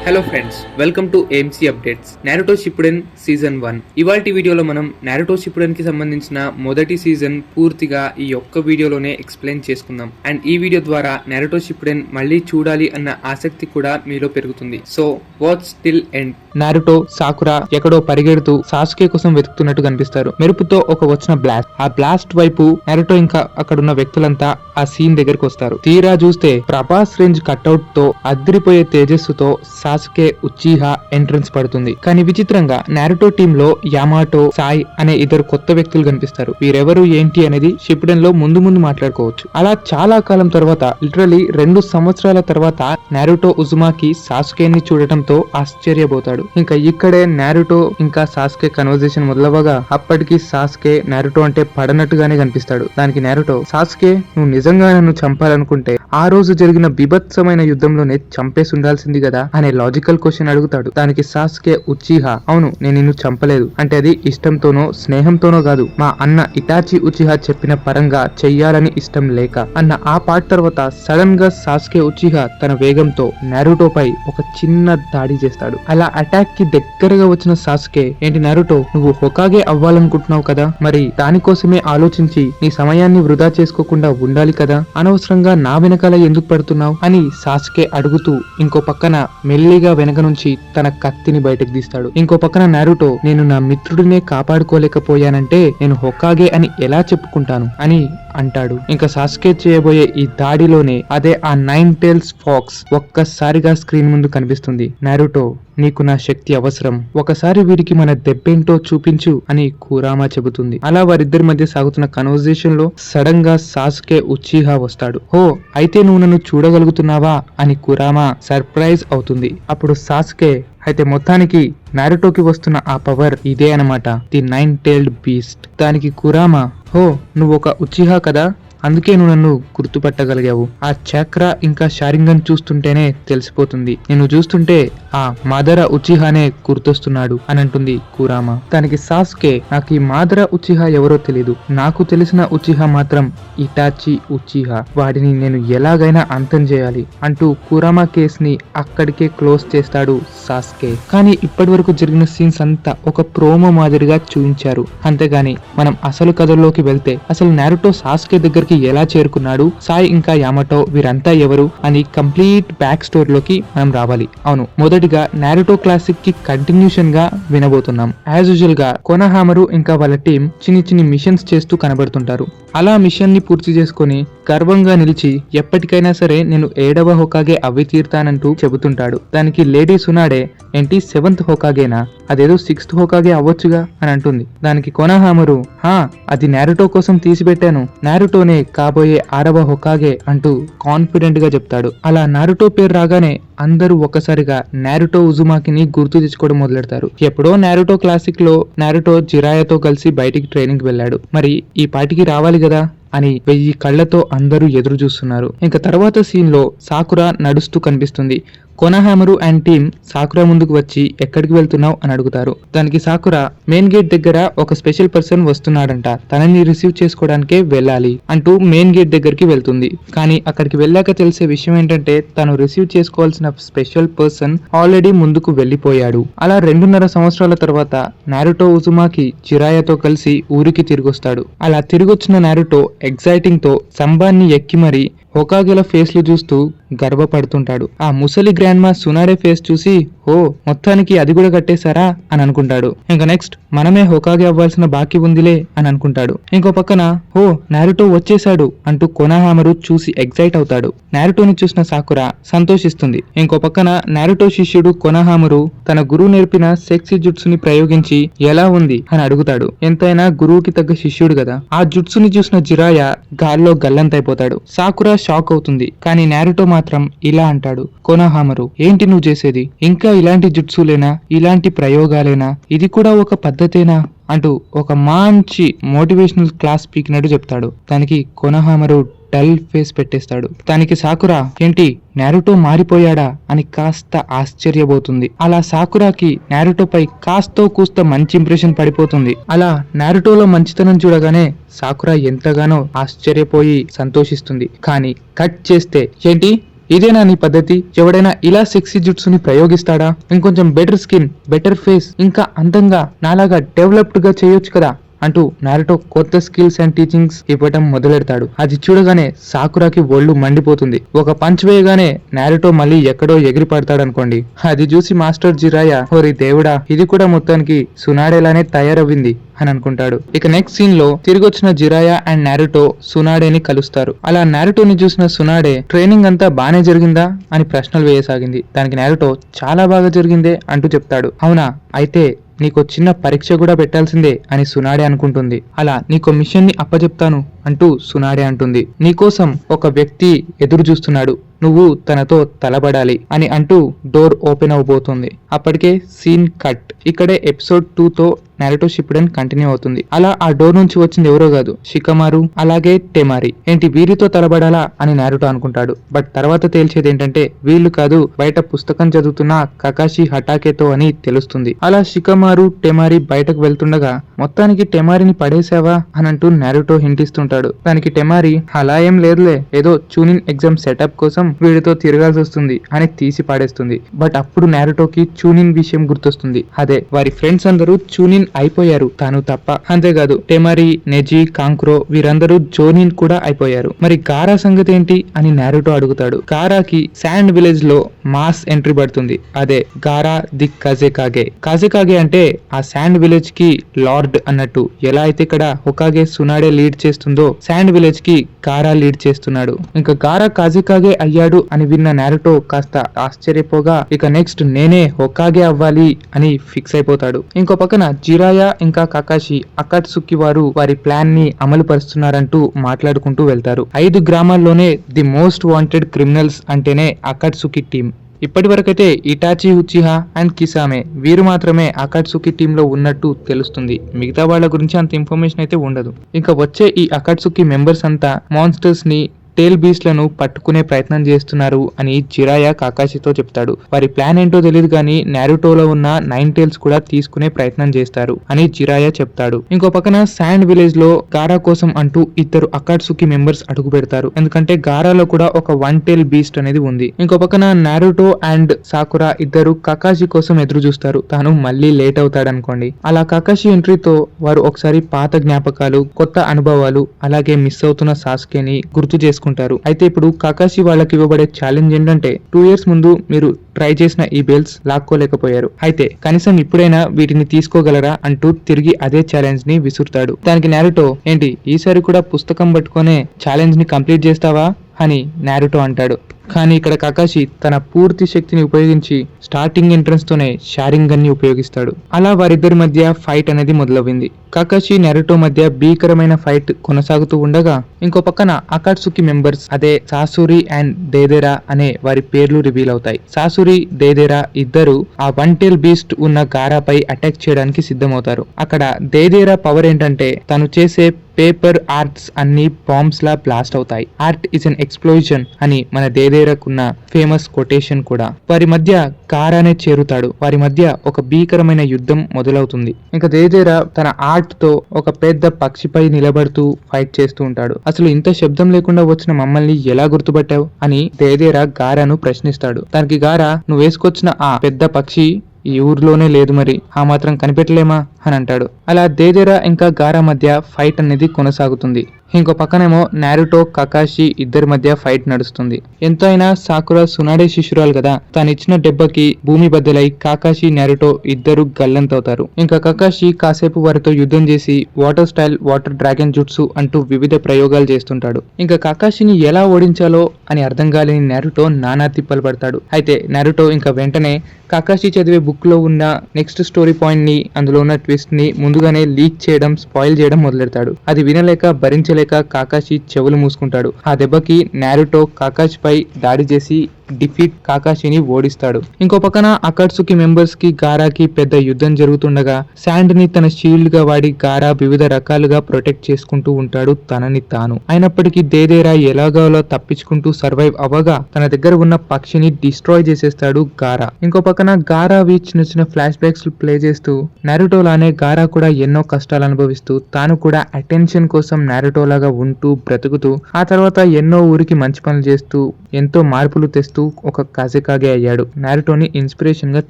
Hello friends, welcome to AMC updates. Naruto Shippuden season 1. ఇవాల్టి వీడియోలో మనం నారుటో షిప్పుడెన్ కి సంబంధించిన మొదటి సీజన్ పూర్తిగా ఈ ఒక్క వీడియోలోనే ఎక్స్ప్లెయిన్ చేసుకుందాం. అండ్ ఈ వీడియో ద్వారా నారుటో షిప్పుడెన్ మళ్ళీ చూడాలి అన్న ఆసక్తి కూడా మీలో పెరుగుతుంది. So watch till end. Naruto, sakura ఎక్కడో పరిగెడుతూ సాసుకే కోసం వెతుకుతున్నట్టు కనిపిస్తారు. మెరుపుతో ఒక వచ్చిన బ్లాస్ట్. ఆ బ్లాస్ట్ వైపు నారుటో ఇంకా అక్కడున్న వ్యక్తులంతా ఆ సీన్ దగ్గరకు వస్తారు. తీరా చూస్తే ప్రభాస్ రేంజ్ కట్అవుట్ తో అద్రిపోయే తేజస్సుతో సాసుకే ఉచిహా ఎంట్రన్స్ పడుతుంది. కానీ విచిత్రంగా నారుటో టీమ్ లో యామాటో, సాయ్ అనే ఇద్దరు కొత్త వ్యక్తులు కనిపిస్తారు. వీరెవరు ఏంటి అనేది షిప్పుడెన్ లో ముందు మాట్లాడుకోవచ్చు. అలా చాలా కాలం తర్వాత, లిటరలీ 2 సంవత్సరాల తర్వాత నారుటో ఉజుమాకి సాసుకే ని చూడటంతో ఆశ్చర్యపోతాడు. ఇంకా ఇక్కడే నారుటో ఇంకా సాసుకే కన్వర్జేషన్ మొదలవగా అప్పటికి సాసుకే నారుటో అంటే పడనట్టుగానే కనిపిస్తాడు. దానికి నారుటో, సాసుకే నువ్వు నిజంగా నన్ను చంపాలనుకుంటే ఆ రోజు జరిగిన బీభత్సమైన యుద్ధంలోనే చంపేసి ఉండాల్సింది కదా అనే లాజికల్ క్వశ్చన్ అడుగుతాడు. దానికి సాసుకే ఉచిహా, అవును నేను నిన్ను చంపలేదు అంటే అది ఇష్టంతోనో స్నేహంతోనో కాదు, మా అన్న ఇటాచి ఉచిహా చెప్పిన పరంగా చెయ్యాలని ఇష్టం లేక అన్న ఆ పార్ట్ తర్వాత సడన్ గా సాసుకే ఉచిహా తన వేగంతో నారుటో పై ఒక చిన్న దాడి చేస్తాడు. అలా అటాక్ కి దగ్గరగా వచ్చిన సాసుకే, ఏంటి నారుటో నువ్వు హొకాగే అవ్వాలనుకుంటున్నావు కదా, మరి దానికోసమే ఆలోచించి నీ సమయాన్ని వృధా చేసుకోకుండా ఉండాలి కదా, అనవసరంగా నా వెనకాల ఎందుకు పడుతున్నావు అని సాసుకే అడుగుతూ ఇంకో పక్కన మెల్లిగా వెనక నుంచి తన కత్తిని బయటకు తీస్తాడు. ఇంకో పక్కన నారుటో, నేను నా మిత్రుడినే కాపాడుకోలేకపోయానంటే నేను హొకాగే అని ఎలా చెప్పుకుంటాను అని అంటాడు. ఇంకా సాసుకే చేయబోయే ఈ దాడిలోనే అదే ఆ 9 టైల్స్ ఫాక్స్ ఒక్కసారిగా స్క్రీన్ ముందు కనిపిస్తుంది. నారుటో, నీకు నా శక్తి అవసరం, ఒకసారి వీడికి మన దెబ్బేంటో చూపించు అని కురామా చెబుతుంది. అలా వారిద్దరి మధ్య సాగుతున్న కన్వర్జేషన్ లో సడన్ గా సాసుకే ఉచిహా వస్తాడు. హో, అయితే నువ్వు నన్ను చూడగలుగుతున్నావా అని కురామా సర్ప్రైజ్ అవుతుంది. అప్పుడు సాసుకే, అయితే మొత్తానికి నారుటోకి వస్తున్న ఆ పవర్ ఇదే అనమాట, ది 9 టైల్డ్ బీస్ట్. దానికి కురామా, హో నువ్వు ఒక ఉచిహా కదా, అందుకే నువ్వు నన్ను గుర్తుపట్టగలిగావు. ఆ చక్ర ఇంకా షారింగన్ చూస్తుంటేనే తెలిసిపోతుంది, నేను చూస్తుంటే ఆ మాదర ఉచిహానే గుర్తొస్తున్నాడు అని అంటుంది కురామా. దానికి సాసుకే, నాకు ఈ మాదర ఉచిహా ఎవరో తెలీదు, నాకు తెలిసిన ఉచిహా మాత్రం ఇటాచి ఉచిహా, వాడిని నేను ఎలాగైనా అంతం చేయాలి అంటూ కురామా కేస్ ని అక్కడికే క్లోజ్ చేస్తాడు సాసుకే. కానీ ఇప్పటి వరకు జరిగిన సీన్స్ అంతా ఒక ప్రోమో మాదిరిగా చూపించారు, అంతేగాని మనం అసలు కథలోకి వెళ్తే అసలు నారుటో సాసుకే దగ్గరికి ఎలా చేరుకున్నాడు, సాయ్ ఇంకా యామాటో వీరంతా ఎవరు అని కంప్లీట్ బ్యాక్ స్టోరీలోకి మనం రావాలి. అవును, మొదటిగా నారుటో క్లాసిక్ కి కంటిన్యూషన్ గా వినబోతున్నాం. యాజ్ యూజువల్ గా కొనహామరు ఇంకా వాళ్ళ టీం చిన్ని మిషన్స్ చేస్తూ కనబడుతుంటారు. అలా మిషన్ ని పూర్తి చేసుకుని గర్వంగా నిలిచి ఎప్పటికైనా సరే నేను 7వ హొకాగే అవి తీరుతానంటూ చెబుతుంటాడు. దానికి లేడీ సునాడే, ఏంటి 7th హొకాగేనా, అదేదో 6th హొకాగే అవ్వొచ్చుగా అని అంటుంది. దానికి కొనహామరు, హా అది నారుటో కోసం తీసిపెట్టాను, నారుటోనే కాబోయే 6వ హొకాగే అంటూ కాన్ఫిడెంట్ గా చెప్తాడు. అలా నారుటో పేరు రాగానే అందరూ ఒక్కసారిగా నారుటో ఉజుమాకిని గుర్తు తెచ్చుకోవడం మొదలెడతారు. ఎప్పుడో నారుటో క్లాసిక్ లో నారుటో జిరాయాతో కలిసి బయటికి ట్రైనింగ్ వెళ్ళాడు, మరి ఈ పాటికి రావాలి కదా అని 1000 కళ్లతో అందరూ ఎదురు చూస్తున్నారు. ఇంకా తర్వాత సీన్ లో సాకురా నడుస్తూ కనిపిస్తుంది. కొనహామరు అండ్ టీమ్ సాకురా ముందుకు వచ్చి ఎక్కడికి వెళ్తున్నావు అని అడుగుతారు. దానికి సాకురా, మెయిన్ గేట్ దగ్గర ఒక స్పెషల్ పర్సన్ వస్తున్నాడంట, తనని రిసీవ్ చేసుకోవడానికే వెళ్ళాలి అంటూ మెయిన్ గేట్ దగ్గరికి వెళ్తుంది. కానీ అక్కడికి వెళ్ళాక తెలిసే విషయం ఏంటంటే తను రిసీవ్ చేసుకోవాల్సిన స్పెషల్ పర్సన్ ఆల్రెడీ ముందుకు వెళ్లిపోయాడు. అలా 2.5 సంవత్సరాల తర్వాత నారుటో ఉజుమాకి జిరాయాతో కలిసి ఊరికి తిరిగొస్తాడు. అలా తిరిగొచ్చిన నారుటో ఎగ్జైటింగ్ తో సంబాన్ని ఎక్కి మరి హొకాగేల ఫేస్లు చూస్తూ గర్వపడుతుంటాడు. ఆ ముసలి గ్రాండ్మా సునాడే ఫేస్ చూసి, ఓ మొత్తానికి అది కూడా కట్టేశారా అని అనుకుంటాడు. ఇంకా నెక్స్ట్ మనమే హొకాగే అవ్వాల్సిన బాకీ ఉందిలే అని అనుకుంటాడు. ఇంకో పక్కన, ఓ నారుటో వచ్చేసాడు అంటూ కొనహామరు చూసి ఎగ్జైట్ అవుతాడు. నారుటోని చూసిన సాకురా సంతోషిస్తుంది. ఇంకో పక్కన నారుటో శిష్యుడు కొనహామరు తన గురువు నేర్పిన సెక్సీ జుట్సుని ప్రయోగించి ఎలా ఉంది అని అడుగుతాడు. ఎంతైనా గురువుకి తగ్గ శిష్యుడు కదా. ఆ జుట్సుని చూసిన జిరాయా గాల్లో గల్లంతైపోతాడు. సాకురా షాక్ అవుతుంది. కానీ నారుటో మాత్రం ఇలా అంటాడు, కొనహామరు ఏంటి నువ్వు చేసేది, ఇంకా ఇలాంటి జుట్సులేనా, ఇలాంటి ప్రయోగాలేనా, ఇది కూడా ఒక పద్ధతేనా అంటూ ఒక మంచి మోటివేషనల్ క్లాస్ పీకినట్టు చెప్తాడు. దానికి కొనహామరు డల్ ఫేస్ పెట్టేస్తాడు. దానికి సాకురా, ఏంటి నారుటో మారిపోయాడా అని కాస్త ఆశ్చర్యపోతుంది. అలా సాకురాకి నారుటోపై కాస్తో కూస్త మంచి ఇంప్రెషన్ పడిపోతుంది. అలా నారుటోలో మంచితనం చూడగానే సాకురా ఎంతగానో ఆశ్చర్యపోయి సంతోషిస్తుంది. కానీ కట్ చేస్తే, ఏంటి ఇదేనా నీ పద్ధతి? ఎవడైనా ఇలా సెక్సీ జుట్సుని ప్రయోగిస్తాడా? ఇంకొంచెం బెటర్ స్కిన్, బెటర్ ఫేస్, ఇంకా అందంగా నాలాగా డెవలప్డ్ గా చేయొచ్చు కదా అంటూ నారుటో కొత్త స్కిల్స్ అండ్ టీచింగ్స్ ఇవ్వటం మొదలెడతాడు. అది చూడగానే సాకురాకి ఒళ్ళు మండిపోతుంది. ఒక పంచ్ వేయగానే నారుటో మళ్ళీ ఎక్కడో ఎగిరి పడతాడనుకోండి. అది చూసి మాస్టర్ జిరాయా, ఓరి దేవుడా, ఇది కూడా మొత్తానికి సునాడేలానే తయారవ్వింది అని అనుకుంటాడు. ఇక నెక్స్ట్ సీన్ లో తిరిగి వచ్చిన జిరాయా అండ్ నారుటో సునాడేని కలుస్తారు. అలా నారుటోని చూసిన సునాడే ట్రైనింగ్ అంతా బానే జరిగిందా అని ప్రశ్నలు వేయసాగింది. దానికి నారుటో చాలా బాగా జరిగిందే అంటూ చెప్తాడు. అవునా, అయితే నీకు చిన్న పరీక్ష కూడా పెట్టాల్సిందే అని సునాడే అనుకుంటుంది. అలా నీకో మిషన్ ని అప్పచెప్తాను అంటూ సునాడే అంటుంది. నీకోసం ఒక వ్యక్తి ఎదురు చూస్తున్నాడు, నువ్వు తనతో తలబడాలి అని అంటూ డోర్ ఓపెన్ అవబోతుంది. అప్పటికే సీన్ కట్. ఇక్కడే ఎపిసోడ్ 2 తో నారుటో షిప్పుడెన్ కంటిన్యూ అవుతుంది. అలా ఆ డోర్ నుంచి వచ్చింది ఎవరో కాదు, షికమారు అలాగే టెమారి. ఏంటి వీరితో తలబడాలా అని నారుటో అనుకుంటాడు. బట్ తర్వాత తేల్చేది ఏంటంటే వీళ్ళు కాదు, బయట పుస్తకం చదువుతున్న కకాషి హటాకేతో అని తెలుస్తుంది. అలా షికమారు టెమారి బయటకు వెళ్తుండగా మొత్తానికి టెమారిని పడేసావా అని అంటూ నారుటో హింటిస్తుంటాడు. దానికి టెమారి అలా ఏం లేదులే, ఏదో ట్యూనింగ్ ఎగ్జామ్ సెటప్ కోసం వీడితో తిరగాల్సి వస్తుంది అని తీసి పాడేస్తుంది. బట్ అప్పుడు నారుటోకి ట్యూనింగ్ విషయం గుర్తొస్తుంది. అదే వారి ఫ్రెండ్స్ అందరూ ట్యూనింగ్ అయిపోయారు, తాను తప్ప. అంతేకాదు టెమారి, నెజి, కాంక్రో వీరందరూ జోనిన్ కూడా అయిపోయారు. మరి గారా సంగతి ఏంటి అని నారుటో అడుగుతాడు. గారాకి శాండ్ విలేజ్ లో మాస్ ఎంట్రీ పడుతుంది. అదే గారా ది కాజేకాగే. కాజేకాగే అంటే ఆ శాండ్ విలేజ్ కి లార్డ్ అన్నట్టు. ఎలా అయితే ఇక్కడ హొకాగే సునాడే లీడ్ చేస్తుందో శాండ్ విలేజ్ కి గారా లీడ్ చేస్తున్నాడు. ఇంకా గారా కాజేకాగే అయ్యాడు అని విన్న నారుటో కాస్త ఆశ్చర్యపోగా ఇక నెక్స్ట్ నేనే హొకాగే అవ్వాలి అని ఫిక్స్ అయిపోతాడు. ఇంకో పక్కన జిరాయా ఇంకా కకాషి అకాట్సుకి వారు వారి ప్లాన్ ని అమలు పరుస్తున్నారంటూ మాట్లాడుకుంటూ వెళ్తారు. 5 గ్రామాల్లోనే ది మోస్ట్ వాంటెడ్ క్రిమినల్స్ అంటేనే అకాట్సుకి టీం. ఇప్పటి వరకైతే ఇటాచి, ఉచిహా అండ్ కిసామే వీరు మాత్రమే అకాట్సుకి టీమ్ లో ఉన్నట్టు తెలుస్తుంది. మిగతా వాళ్ళ గురించి అంత ఇన్ఫర్మేషన్ అయితే ఉండదు. ఇంకా వచ్చే ఈ అకాట్సుకి మెంబర్స్ అంతా మాన్స్టర్స్ ని, టేల్ బీస్ట్లను పట్టుకునే ప్రయత్నం చేస్తున్నారు అని జిరాయా కాకాషితో చెప్తాడు. వారి ప్లాన్ ఏంటో తెలియదు కానీ నారుటోలో ఉన్న 9 టేల్స్ కూడా తీసుకునే ప్రయత్నం చేస్తారు అని జిరాయా చెప్తాడు. ఇంకో పక్కన శాండ్ విలేజ్ లో గారా కోసం అంటూ 2 అకాట్సుకి మెంబర్స్ అడుగు పెడతారు. ఎందుకంటే గారాలో కూడా ఒక 1 టేల్ బీస్ట్ అనేది ఉంది. ఇంకో పక్కన నారుటో అండ్ సాకురా ఇద్దరు కకాషి కోసం ఎదురు చూస్తారు. తాను మళ్ళీ లేట్ అవుతాడనుకోండి. అలా కకాషి ఎంట్రీతో వారు ఒకసారి పాత జ్ఞాపకాలు, కొత్త అనుభవాలు అలాగే మిస్ అవుతున్న సాస్కేని గుర్తు చేసుకుంటారు. అయితే ఇప్పుడు కకాషి వాళ్ళకి ఇవ్వబడే ఛాలెంజ్ ఏంటంటే 2 years ముందు మీరు ట్రై చేసిన ఈ బెల్స్ లాక్కోలేకపోయారు, అయితే కనీసం ఇప్పుడైనా వీటిని తీసుకోగలరా అంటూ తిరిగి అదే ఛాలెంజ్ ని విసురుతాడు. దానికి నారుటో ఏంటి ఈసారి కూడా పుస్తకం పట్టుకునే ఛాలెంజ్ ని కంప్లీట్ చేస్తావా అని నారుటో అంటాడు. కానీ ఇక్కడ కకాషి తన పూర్తి శక్తిని ఉపయోగించి స్టార్టింగ్ ఎంట్రన్స్ తోనే షారింగన్ ని ఉపయోగిస్తాడు. అలా వారిద్దరి మధ్య ఫైట్ అనేది మొదలవుంది. కకాషి నారుటో మధ్య భీకరమైన ఫైట్ కొనసాగుతూ ఉండగా ఇంకో పక్కన అకాట్సుకి మెంబర్స్ అదే సాసురి అండ్ దేదేరా అనే వారి పేర్లు రివీల్ అవుతాయి. సాసురి, దేదేరా ఇద్దరు ఆ 1 టేల్ బీస్ట్ ఉన్న గారాపై అటాక్ చేయడానికి సిద్ధమవుతారు. అక్కడ దేదేరా పవర్ ఏంటంటే తను చేసే పేపర్ ఆర్ట్స్ అన్ని బాంబ్స్ లా బ్లాస్ట్ అవుతాయి. ఆర్ట్ ఇస్ అన్ ఎక్స్ప్లోజన్ అని మన దేదేరాకున్న ఫేమస్ కొటేషన్ కూడా. వారి మధ్య గారానే చేరుతాడు. వారి మధ్య ఒక భీకరమైన యుద్ధం మొదలవుతుంది. ఇంకా దేదేరా తన ఆర్ట్ తో ఒక పెద్ద పక్షిపై నిలబడుతూ ఫైట్ చేస్తూ ఉంటాడు. అసలు ఇంత శబ్దం లేకుండా వచ్చిన మమ్మల్ని ఎలా గుర్తుపట్టావు అని దేదేరా గారాను ప్రశ్నిస్తాడు. దానికి గారా, నువ్వు వేసుకొచ్చిన ఆ పెద్ద పక్షి ఈ ఊర్లోనే లేదు, మరి ఆ మాత్రం కనిపెట్టలేమా అని అంటాడు. అలా దేదేరా ఇంకా గారా మధ్య ఫైట్ అనేది కొనసాగుతుంది. ఇంకో పక్కనేమో నారుటో, కకాషి ఇద్దరి మధ్య ఫైట్ నడుస్తుంది. ఎంతో అయినా సాకురా సునాడే శిష్యురాలు కదా, తాను ఇచ్చిన దెబ్బకి భూమి బద్దలై కాకాషి, నారుటో ఇద్దరు గల్లంతవుతారు. ఇంకా కకాషి కాసేపు వారితో యుద్ధం చేసి water style, water dragon jutsu అంటూ వివిధ ప్రయోగాలు చేస్తుంటాడు. ఇంకా కకాషిని ఎలా ఓడించాలో అని అర్థం కాలేని నారుటో నానా తిప్పలు పడతాడు. అయితే నారుటో ఇంకా వెంటనే కకాషి చదివే బుక్ లో ఉన్న నెక్స్ట్ స్టోరీ పాయింట్ ని, అందులో ఉన్న ట్విస్ట్ ని ముందుగానే లీక్ చేయడం, స్పాయిల్ చేయడం మొదలెడతాడు. అది వినలేక భరించలేక కాకాషి చెవులు మూసుకుంటాడు. ఆ దెబ్బకి నారుటో కాకాషి పై దాడి చేసి డిఫీట్ కాకాషిని ఓడిస్తాడు. ఇంకో పక్కన అకాట్సుకి మెంబర్స్ కి గారాకి పెద్ద యుద్ధం జరుగుతుండగా శాండ్ ని తన షీల్డ్ గా వాడి గారా వివిధ రకాలుగా ప్రొటెక్ట్ చేసుకుంటూ ఉంటాడు తనని తాను. అయినప్పటికీ దేదేరా ఎలాగోలా తప్పించుకుంటూ సర్వైవ్ అవ్వగా తన దగ్గర ఉన్న పక్షిని డిస్ట్రాయ్ చేసేస్తాడు గారా. ఇంకో పక్కన గారా చిన్న చిన్న ఫ్లాష్ బ్యాక్స్ ప్లే చేస్తూ నారుటోలానే గారా కూడా ఎన్నో కష్టాలు అనుభవిస్తూ తాను కూడా అటెన్షన్ కోసం నారుటోలాగా ఉంటూ బ్రతుకుతూ ఆ తర్వాత ఎన్నో ఊరికి మంచి పనులు చేస్తూ ఎంతో మార్పులు తెస్తూ ఒక కాజెకాగే అయ్యాడు, నారుటోని ఇన్స్పిరేషన్ గా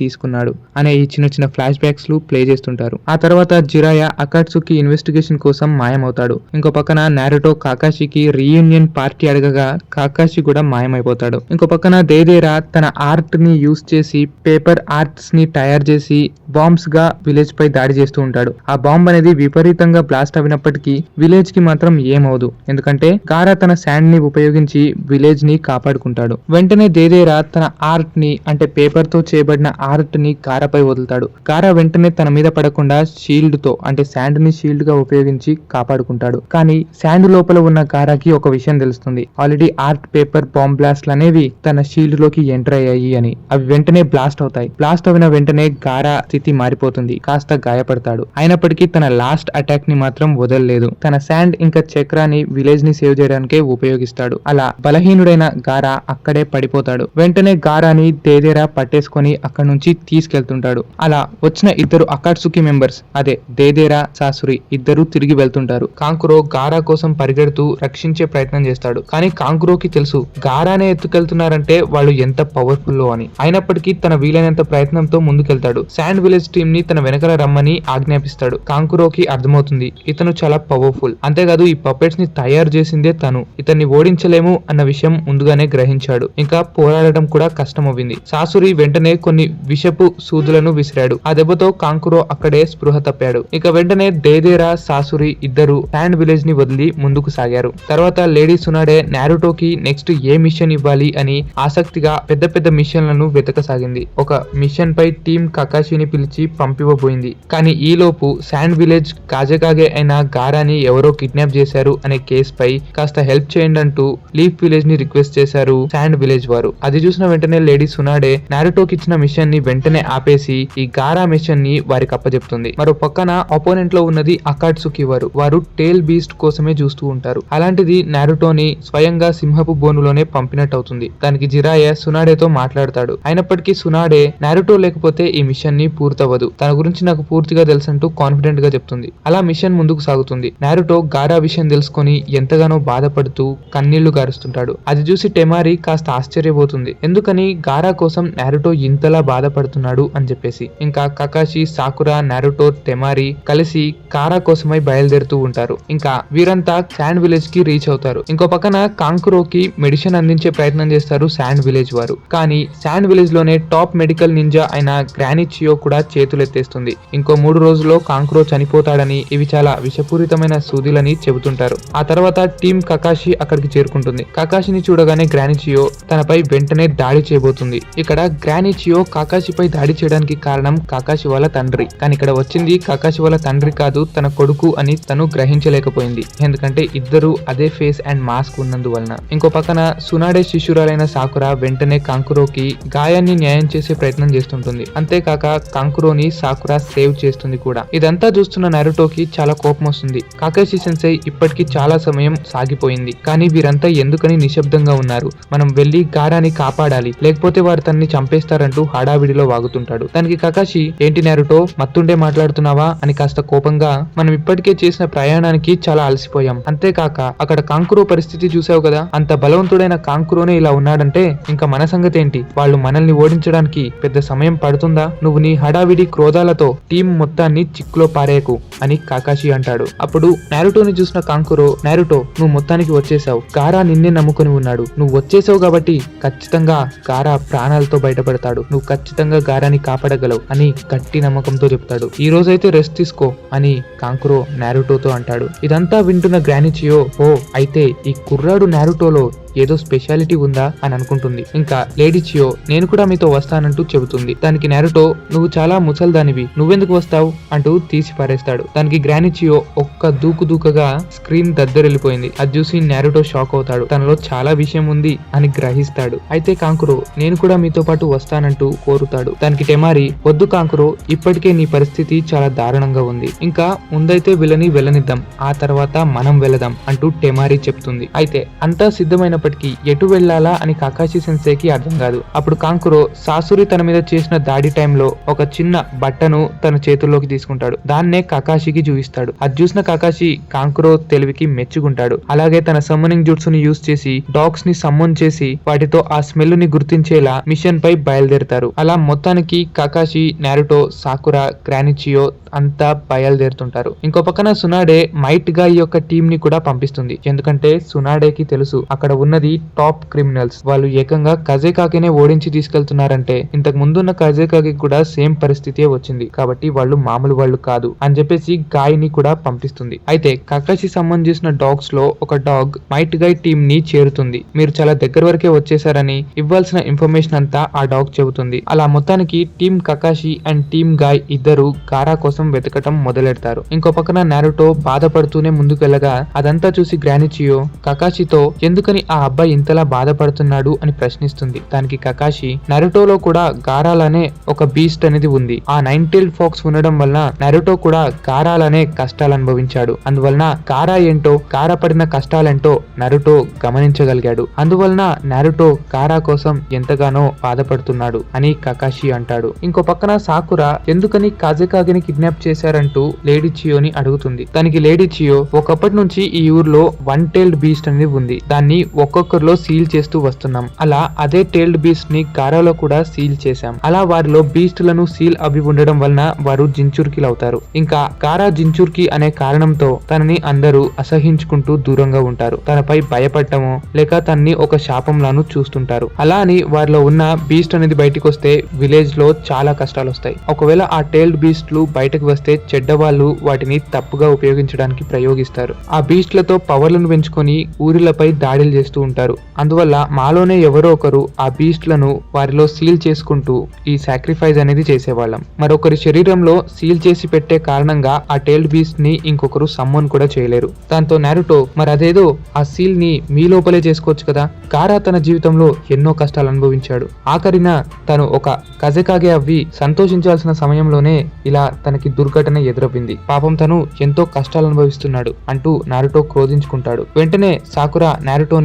తీసుకున్నాడు అనే ఈ చిన్న చిన్న ఫ్లాష్ బ్యాక్స్ లు ప్లే చేస్తుంటారు. ఆ తర్వాత జిరాయా అకాట్సుకి ఇన్వెస్టిగేషన్ కోసం మాయమవుతాడు. ఇంకో పక్కన నారుటో కాకాషికి రీయూనియన్ పార్టీ అడగగా కాకాషి కూడా మాయమైపోతాడు. ఇంకో పక్కన దేదేరా తన ఆర్ట్ ని యూస్ చేసి పేపర్ ఆర్ట్స్ ని తయారు చేసి బాంబ్స్ గా విలేజ్ పై దాడి చేస్తూ ఉంటాడు. ఆ బాంబ్ అనేది విపరీతంగా బ్లాస్ట్ అయినప్పటికీ విలేజ్ కి మాత్రం ఏమవదు, ఎందుకంటే గారా తన శాండ్ ని ఉపయోగించి విలేజ్ ని కాపాడుకుంటాడు. వెంటనే దేదేరా తన ఆర్ట్ ని అంటే పేపర్ తో చేయబడిన ఆర్ట్ ని గారాపై వదులుతాడు. గారా వెంటనే తన మీద పడకుండా షీల్డ్ తో అంటే శాండ్ ని షీల్డ్ గా ఉపయోగించి కాపాడుకుంటాడు. కానీ శాండ్ లోపల ఉన్న గారాకి ఒక విషయం తెలుస్తుంది, ఆల్రెడీ ఆర్ట్ పేపర్ బాంబ్ బ్లాస్ట్లు అనేవి తన షీల్డ్ లోకి ఎంటర్ అయ్యాయి అని. అవి వెంటనే బ్లాస్ట్ అవుతాయి. బ్లాస్ట్ అయిన వెంటనే గారా స్థితి మారిపోతుంది, కాస్త గాయపడతాడు. అయినప్పటికీ తన లాస్ట్ అటాక్ ని మాత్రం వదలలేదు. తన శాండ్ ఇంకా చక్రాన్ని విలేజ్ ని సేవ్ చేయడానికే ఉపయోగిస్తాడు. అలా బలహీనుడైన గారా అక్కడే పడిపోతాడు. వెంటనే గారాని దేదేరా పట్టేసుకొని అక్కడ నుంచి తీసుకెళ్తుంటాడు. అలా వచ్చిన ఇద్దరు అకాట్సుకి మెంబర్స్, అదే దేదేరా, సాసురి ఇద్దరు తిరిగి వెళ్తుంటారు. కాంకురో గారా కోసం పరిగెడుతూ రక్షించే ప్రయత్నం చేస్తాడు. కానీ కాంకురోకి తెలుసు గారానే ఎత్తుకెళ్తున్నారంటే వాళ్ళు ఎంత పవర్ఫుల్ అని. అయినప్పటికీ తన వీలైనంత ప్రయత్నంతో ముందుకెళ్తాడు. శాండ్ విలేజ్ టీమ్ ని తన వెనకాల రమ్మని ఆజ్ఞాపిస్తాడు. కాంకురోకి అర్థమవుతుంది ఇతను చాలా పవర్ఫుల్, అంతేకాదు ఈ పపెట్స్ ని తయారు చేసిందే తను, ఇతన్ని ఓడించలేము అన్న విషయం ముందుగానే గ్రహించాడు. ఇంకా పోరాడటం కూడా కష్టమవుతుంది. సాసురి వెంటనే కొన్ని విషపు సూదులను విసిరాడు. ఆ దెబ్బతో కాంకురో అక్కడే స్పృహ తప్పాడు. ఇక వెంటనే దేదేరా, సాసురి ఇద్దరు శాండ్ విలేజ్ ని వదిలి ముందుకు సాగారు. తర్వాత లేడీ సునాడే నారుటోకి నెక్స్ట్ ఏ మిషన్ ఇవ్వాలి అని ఆసక్తిగా పెద్ద పెద్ద మిషన్లను వెతకసాగింది. ఒక మిషన్ పై టీమ్ కకాషిని పిలిచి పంపివ్వబోయింది. కానీ ఈలోపు శాండ్ విలేజ్ కాజకాగే అయిన గారాని ఎవరో కిడ్నాప్ చేశారు అనే కేసు పై కాస్త హెల్ప్ చేయండి అంటూ లీఫ్ విలేజ్ ని రిక్వెస్ట్ చేశారు శాండ్ విలేజ్ వారు. అది చూసిన వెంటనే లేడీ సునాడే నారుటోకి ఇచ్చిన మిషన్ ని వెంటనే ఆపేసి ఈ గారా మిషన్ ని వారికి అప్పచెప్తుంది. మరో పక్కన అపోనెంట్ లో ఉన్నది అకాట్సుకి వారు టేల్ బీస్ట్ కోసమే చూస్తూ ఉంటారు. అలాంటిది నారుటోని స్వయంగా సింహపు బోనులోనే పంపినట్టు అవుతుంది. దానికి జిరాయా సునాడేతో మాట్లాడతాడు. అయినప్పటికీ సునాడే నారుటో లేకపోతే ఈ మిషన్ ని పూర్తవ్వదు, తన గురించి నాకు పూర్తిగా తెలుసంటూ కాన్ఫిడెంట్ గా చెప్తుంది. అలా మిషన్ ముందుకు సాగుతుంది. నారుటో గారా విషయం తెలుసుకొని ఎంతగానో బాధపడుతూ కన్నీళ్లు గారుస్తుంటాడు. అది చూసి టెమారి కాస్త ఆశ్చర్యపోతుంది, ఎందుకని గారా కోసం నారుటో ఇంతలా బాధపడుతున్నాడు అని చెప్పేసి. ఇంకా కకాషి, సాకురా, నారుటో, టెమారి కలిసి గారా కోసమై బయలుదేరుతూ ఉంటారు. ఇంకా వీరంతా శాండ్ విలేజ్ కి రీచ్ అవుతారు. ఇంకో పక్కన కాంకురోకి మెడిసిన్ అందించే ప్రయత్నం చేస్తారు శాండ్ విలేజ్ వారు. కానీ శాండ్ విలేజ్ లోనే టాప్ మెడికల్ నింజా అయిన గ్రానీ చియో కూడా చేతులెత్తేస్తుంది. ఇంకో 3 రోజుల్లో కాంకురో చనిపోతాడని, ఇవి చాలా విషపూరితమైన సూదిలని చెబుతుంటారు. ఆ తర్వాత టీమ్ కకాషి అక్కడికి చేరుకుంటుంది. కకాషిని చూడగానే గ్రానీ చియో తనపై వెంటనే దాడి చేయబోతుంది. ఇక్కడ గ్రానీ చియో కాకాషిపై దాడి చేయడానికి కారణం కాకాషి వాళ్ళ తండ్రి. కానీ ఇక్కడ వచ్చింది కాకాషి వాళ్ళ తండ్రి కాదు, తన కొడుకు అని తను గ్రహించలేకపోయింది. ఎందుకంటే ఇద్దరు అదే ఫేస్ అండ్ మాస్క్ ఉన్నందువలన. ఇంకో పక్కన సునాడే శిష్యురాలైన సాకురా వెంటనే కాంకురోకి గాయాన్ని న్యాయం చేసే ప్రయత్నం చేస్తుంటుంది. అంతేకాక కాంకురోని సాకురా సేవ్ చేస్తుంది కూడా. ఇదంతా చూస్తున్న నారుటోకి చాలా కోపం వస్తుంది. కాకాషి సెన్సై ఇప్పటికీ చాలా సమయం సాగిపోయింది, కానీ వీరంతా ఎందుకని నిశ్శబ్దంగా ఉన్నారు? మనం వెళ్లి గారాని కాపాడాలి, లేకపోతే వారు తనని చంపేస్తారంటూ హడావిడిలో వాగుతుంటాడు. దానికి కకాషి, ఏంటి నారుటో మత్తుండే మాట్లాడుతున్నావా అని కాస్త కోపంగా, మనం ఇప్పటికే చేసిన ప్రయాణానికి చాలా అలసిపోయాం, అంతేకాక అక్కడ కాంకురో పరిస్థితి చూసావు కదా, అంత బలవంతుడైన కాంకురోనే ఇలా ఉన్నాడంటే ఇంకా మన సంగతి ఏంటి? వాళ్ళు మనల్ని ఓడించడానికి పెద్ద సమయం పడుతుందా? నువ్వు నీ హడావిడి క్రోధాలతో టీం మొత్తాన్ని చిక్కులో పారేయకు అని కాకాషి అంటాడు. అప్పుడు నారుటోని చూసిన కాంకురో, నారుటో నువ్వు మొత్తానికి వచ్చేసావు, గారా నిన్నే నమ్ముకొని ఉన్నాడు, నువ్వు వచ్చేసావు కాబట్టి ఖచ్చితంగా గారా ప్రాణాలతో బయటపడతాడు, నువ్వు ఖచ్చితంగా గారాని కాపాడగలవు అని గట్టి నమ్మకంతో చెప్తాడు. ఈ రోజైతే రెస్ట్ తీసుకో అని కాంకురో నారుటోతో అంటాడు. ఇదంతా వింటున్న గ్రానీ చియో, ఓ అయితే ఈ కుర్రాడు నారుటోలో ఏదో స్పెషాలిటీ ఉందా అని అనుకుంటుంది. ఇంకా లేడీ చియో, నేను కూడా మీతో వస్తానంటూ చెబుతుంది. దానికి నారుటో, నువ్వు చాలా ముసల్దానివి, నువ్వెందుకు వస్తావు అంటూ తీసి పారేస్తాడు. దానికి గ్రానీ చియో ఒక్క దూకుగా స్క్రీన్ దద్దరెళ్ళిపోయింది. అది చూసి నారుటో షాక్ అవుతాడు. తనలో చాలా విషయం ఉంది అని గ్రహిస్తాడు. అయితే కాంకురో, నేను కూడా మీతో పాటు వస్తానంటూ కోరుతాడు. దానికి టెమారి, వద్దు కాంకురో, ఇప్పటికే నీ పరిస్థితి చాలా దారుణంగా ఉంది, ఇంకా ముందైతే వెళ్ళనిద్దాం, ఆ తర్వాత మనం వెళదాం అంటూ టెమారి చెప్తుంది. అయితే అంతా సిద్ధమైన చూస్తున్నప్పటికీ ఎటు వెళ్లాలా అని కకాషి సెన్సేకి అర్థం కాదు. అప్పుడు కాంకురో సాసురి తన మీద చేసిన దాడి టైంలో ఒక చిన్న బట్టను తన చేతుల్లోకి తీసుకుంటాడు. దాన్నే కకాషికి చూపిస్తాడు. అది చూసిన కకాషి కాంకురో తెలివికి మెచ్చుకుంటాడు. అలాగే తన సమ్మనింగ్ జుట్సుని యూజ్ చేసి డాగ్స్ ని సమ్మన్ చేసి వాటితో ఆ స్మెల్ ని గుర్తించేలా మిషన్ పై బయలుదేరతారు. అలా మొత్తానికి కకాషి, నారుటో, సాకురా, గ్రానిచియో అంతా బయలుదేరుతుంటారు. ఇంకో పక్కన సునాడే మైట్ గా ఈ యొక్క టీం ని కూడా పంపిస్తుంది. ఎందుకంటే సునాడేకి తెలుసు అక్కడ ఉన్నది టాప్ క్రిమినల్స్. వాళ్ళు ఏకంగా కజేకాకినే ఓడించి తీసుకెళ్తున్నారంటే ఇంతకు ముందున్న కజేకాకి కూడా సేమ్ పరిస్థితే వచ్చింది కాబట్టి వాళ్ళు మామూలు వాళ్ళు కాదు అని చెప్పేసి గాయ్ ని కూడా పంపిస్తుంది. అయితే కకాషి సంబంధించిన డాగ్స్ లో ఒక డాగ్ మైట్ గాయ్ టీం ని చేరుతుంది. మీరు చాలా దగ్గర వరకే వచ్చేసారని ఇవ్వాల్సిన ఇన్ఫర్మేషన్ అంతా ఆ డాగ్ చెబుతుంది. అలా మొత్తానికి team Kakashi and team guy ఇద్దరు గారా కోసం వెతకటం మొదలెడతారు. ఇంకో పక్కన నారుటో బాధపడుతూనే ముందుకెళ్లగా అదంతా చూసి గ్రానిచియో కకాషితో ఎందుకని ఆ అబ్బాయి ఇంతలా బాధపడుతున్నాడు అని ప్రశ్నిస్తుంది. దానికి కకాషి నారుటోలో కూడా గారాలనే ఒక బీస్ట్ అనేది ఉంది. ఆ 9-tailed ఫాక్స్ ఉండడం వల్ల నారుటో కూడా గారాలనే కష్టాలు అనుభవించాడు. అందువలన గారా ఏంటో, గారా పడిన కష్టాలేంటో నారుటో గమనించగలిగాడు. అందువలన నారుటో గారా కోసం ఎంతగానో బాధపడుతున్నాడు అని కకాషి అంటాడు. ఇంకో పక్కన సాకురా ఎందుకని కాజేకాగిని కిడ్నాప్ చేశారంటూ లేడీ చియోని అడుగుతుంది. దానికి లేడీ చియో ఒకప్పటి నుంచి ఈ ఊర్లో 1-tailed బీస్ట్ అనేది ఉంది. దాన్ని ఒక్కొక్కరిలో సీల్ చేస్తూ వస్తున్నాం. అలా అదే టేల్డ్ బీస్ట్ ని గారాలో కూడా సీల్ చేశాం. అలా వారిలో బీస్టులను సీల్ అవి ఉండడం వలన వారు జించుర్కిలు అవుతారు. ఇంకా గారా జించుర్కి అనే కారణంతో తనని అందరూ అసహించుకుంటూ దూరంగా ఉంటారు. తనపై భయపడటమో లేక తనని ఒక శాపంలాను చూస్తుంటారు. అలా అని వారిలో ఉన్న బీస్ట్ అనేది బయటకు వస్తే విలేజ్ లో చాలా కష్టాలు వస్తాయి. ఒకవేళ ఆ టేల్డ్ బీస్ట్లు బయటకు వస్తే చెడ్డవాళ్ళు వాటిని తప్పుగా ఉపయోగించడానికి ప్రయోగిస్తారు. ఆ బీస్ట్లతో పవర్లను పెంచుకొని ఊరిలపై దాడులు చేస్తూ ఉంటారు. అందువల్ల మాలోనే ఎవరో ఒకరు ఆ బీస్ట్లను వారిలో సీల్ చేసుకుంటూ ఈ సాక్రిఫైస్ అనేది చేసేవాళ్ళం. మరొకరి శరీరంలో సీల్ చేసి పెట్టే కారణంగా ఆ టేల్డ్ బీస్ట్ ని ఇంకొకరు సమ్మన్ కూడా చేయలేరు. దాంతో నారుటో మరి అదేదో ఆ సీల్ ని మీ లోపలే చేసుకోవచ్చు కదా. గారా తన జీవితంలో ఎన్నో కష్టాలు అనుభవించాడు. ఆఖరిన తను ఒక కజకాగే అవ్వి సంతోషించాల్సిన సమయంలోనే ఇలా తనకి దుర్ఘటన ఎదురవ్వింది. పాపం తను ఎంతో కష్టాలు అనుభవిస్తున్నాడు అంటూ నారుటో క్రోధించుకుంటాడు. వెంటనే సాకురా నారుటో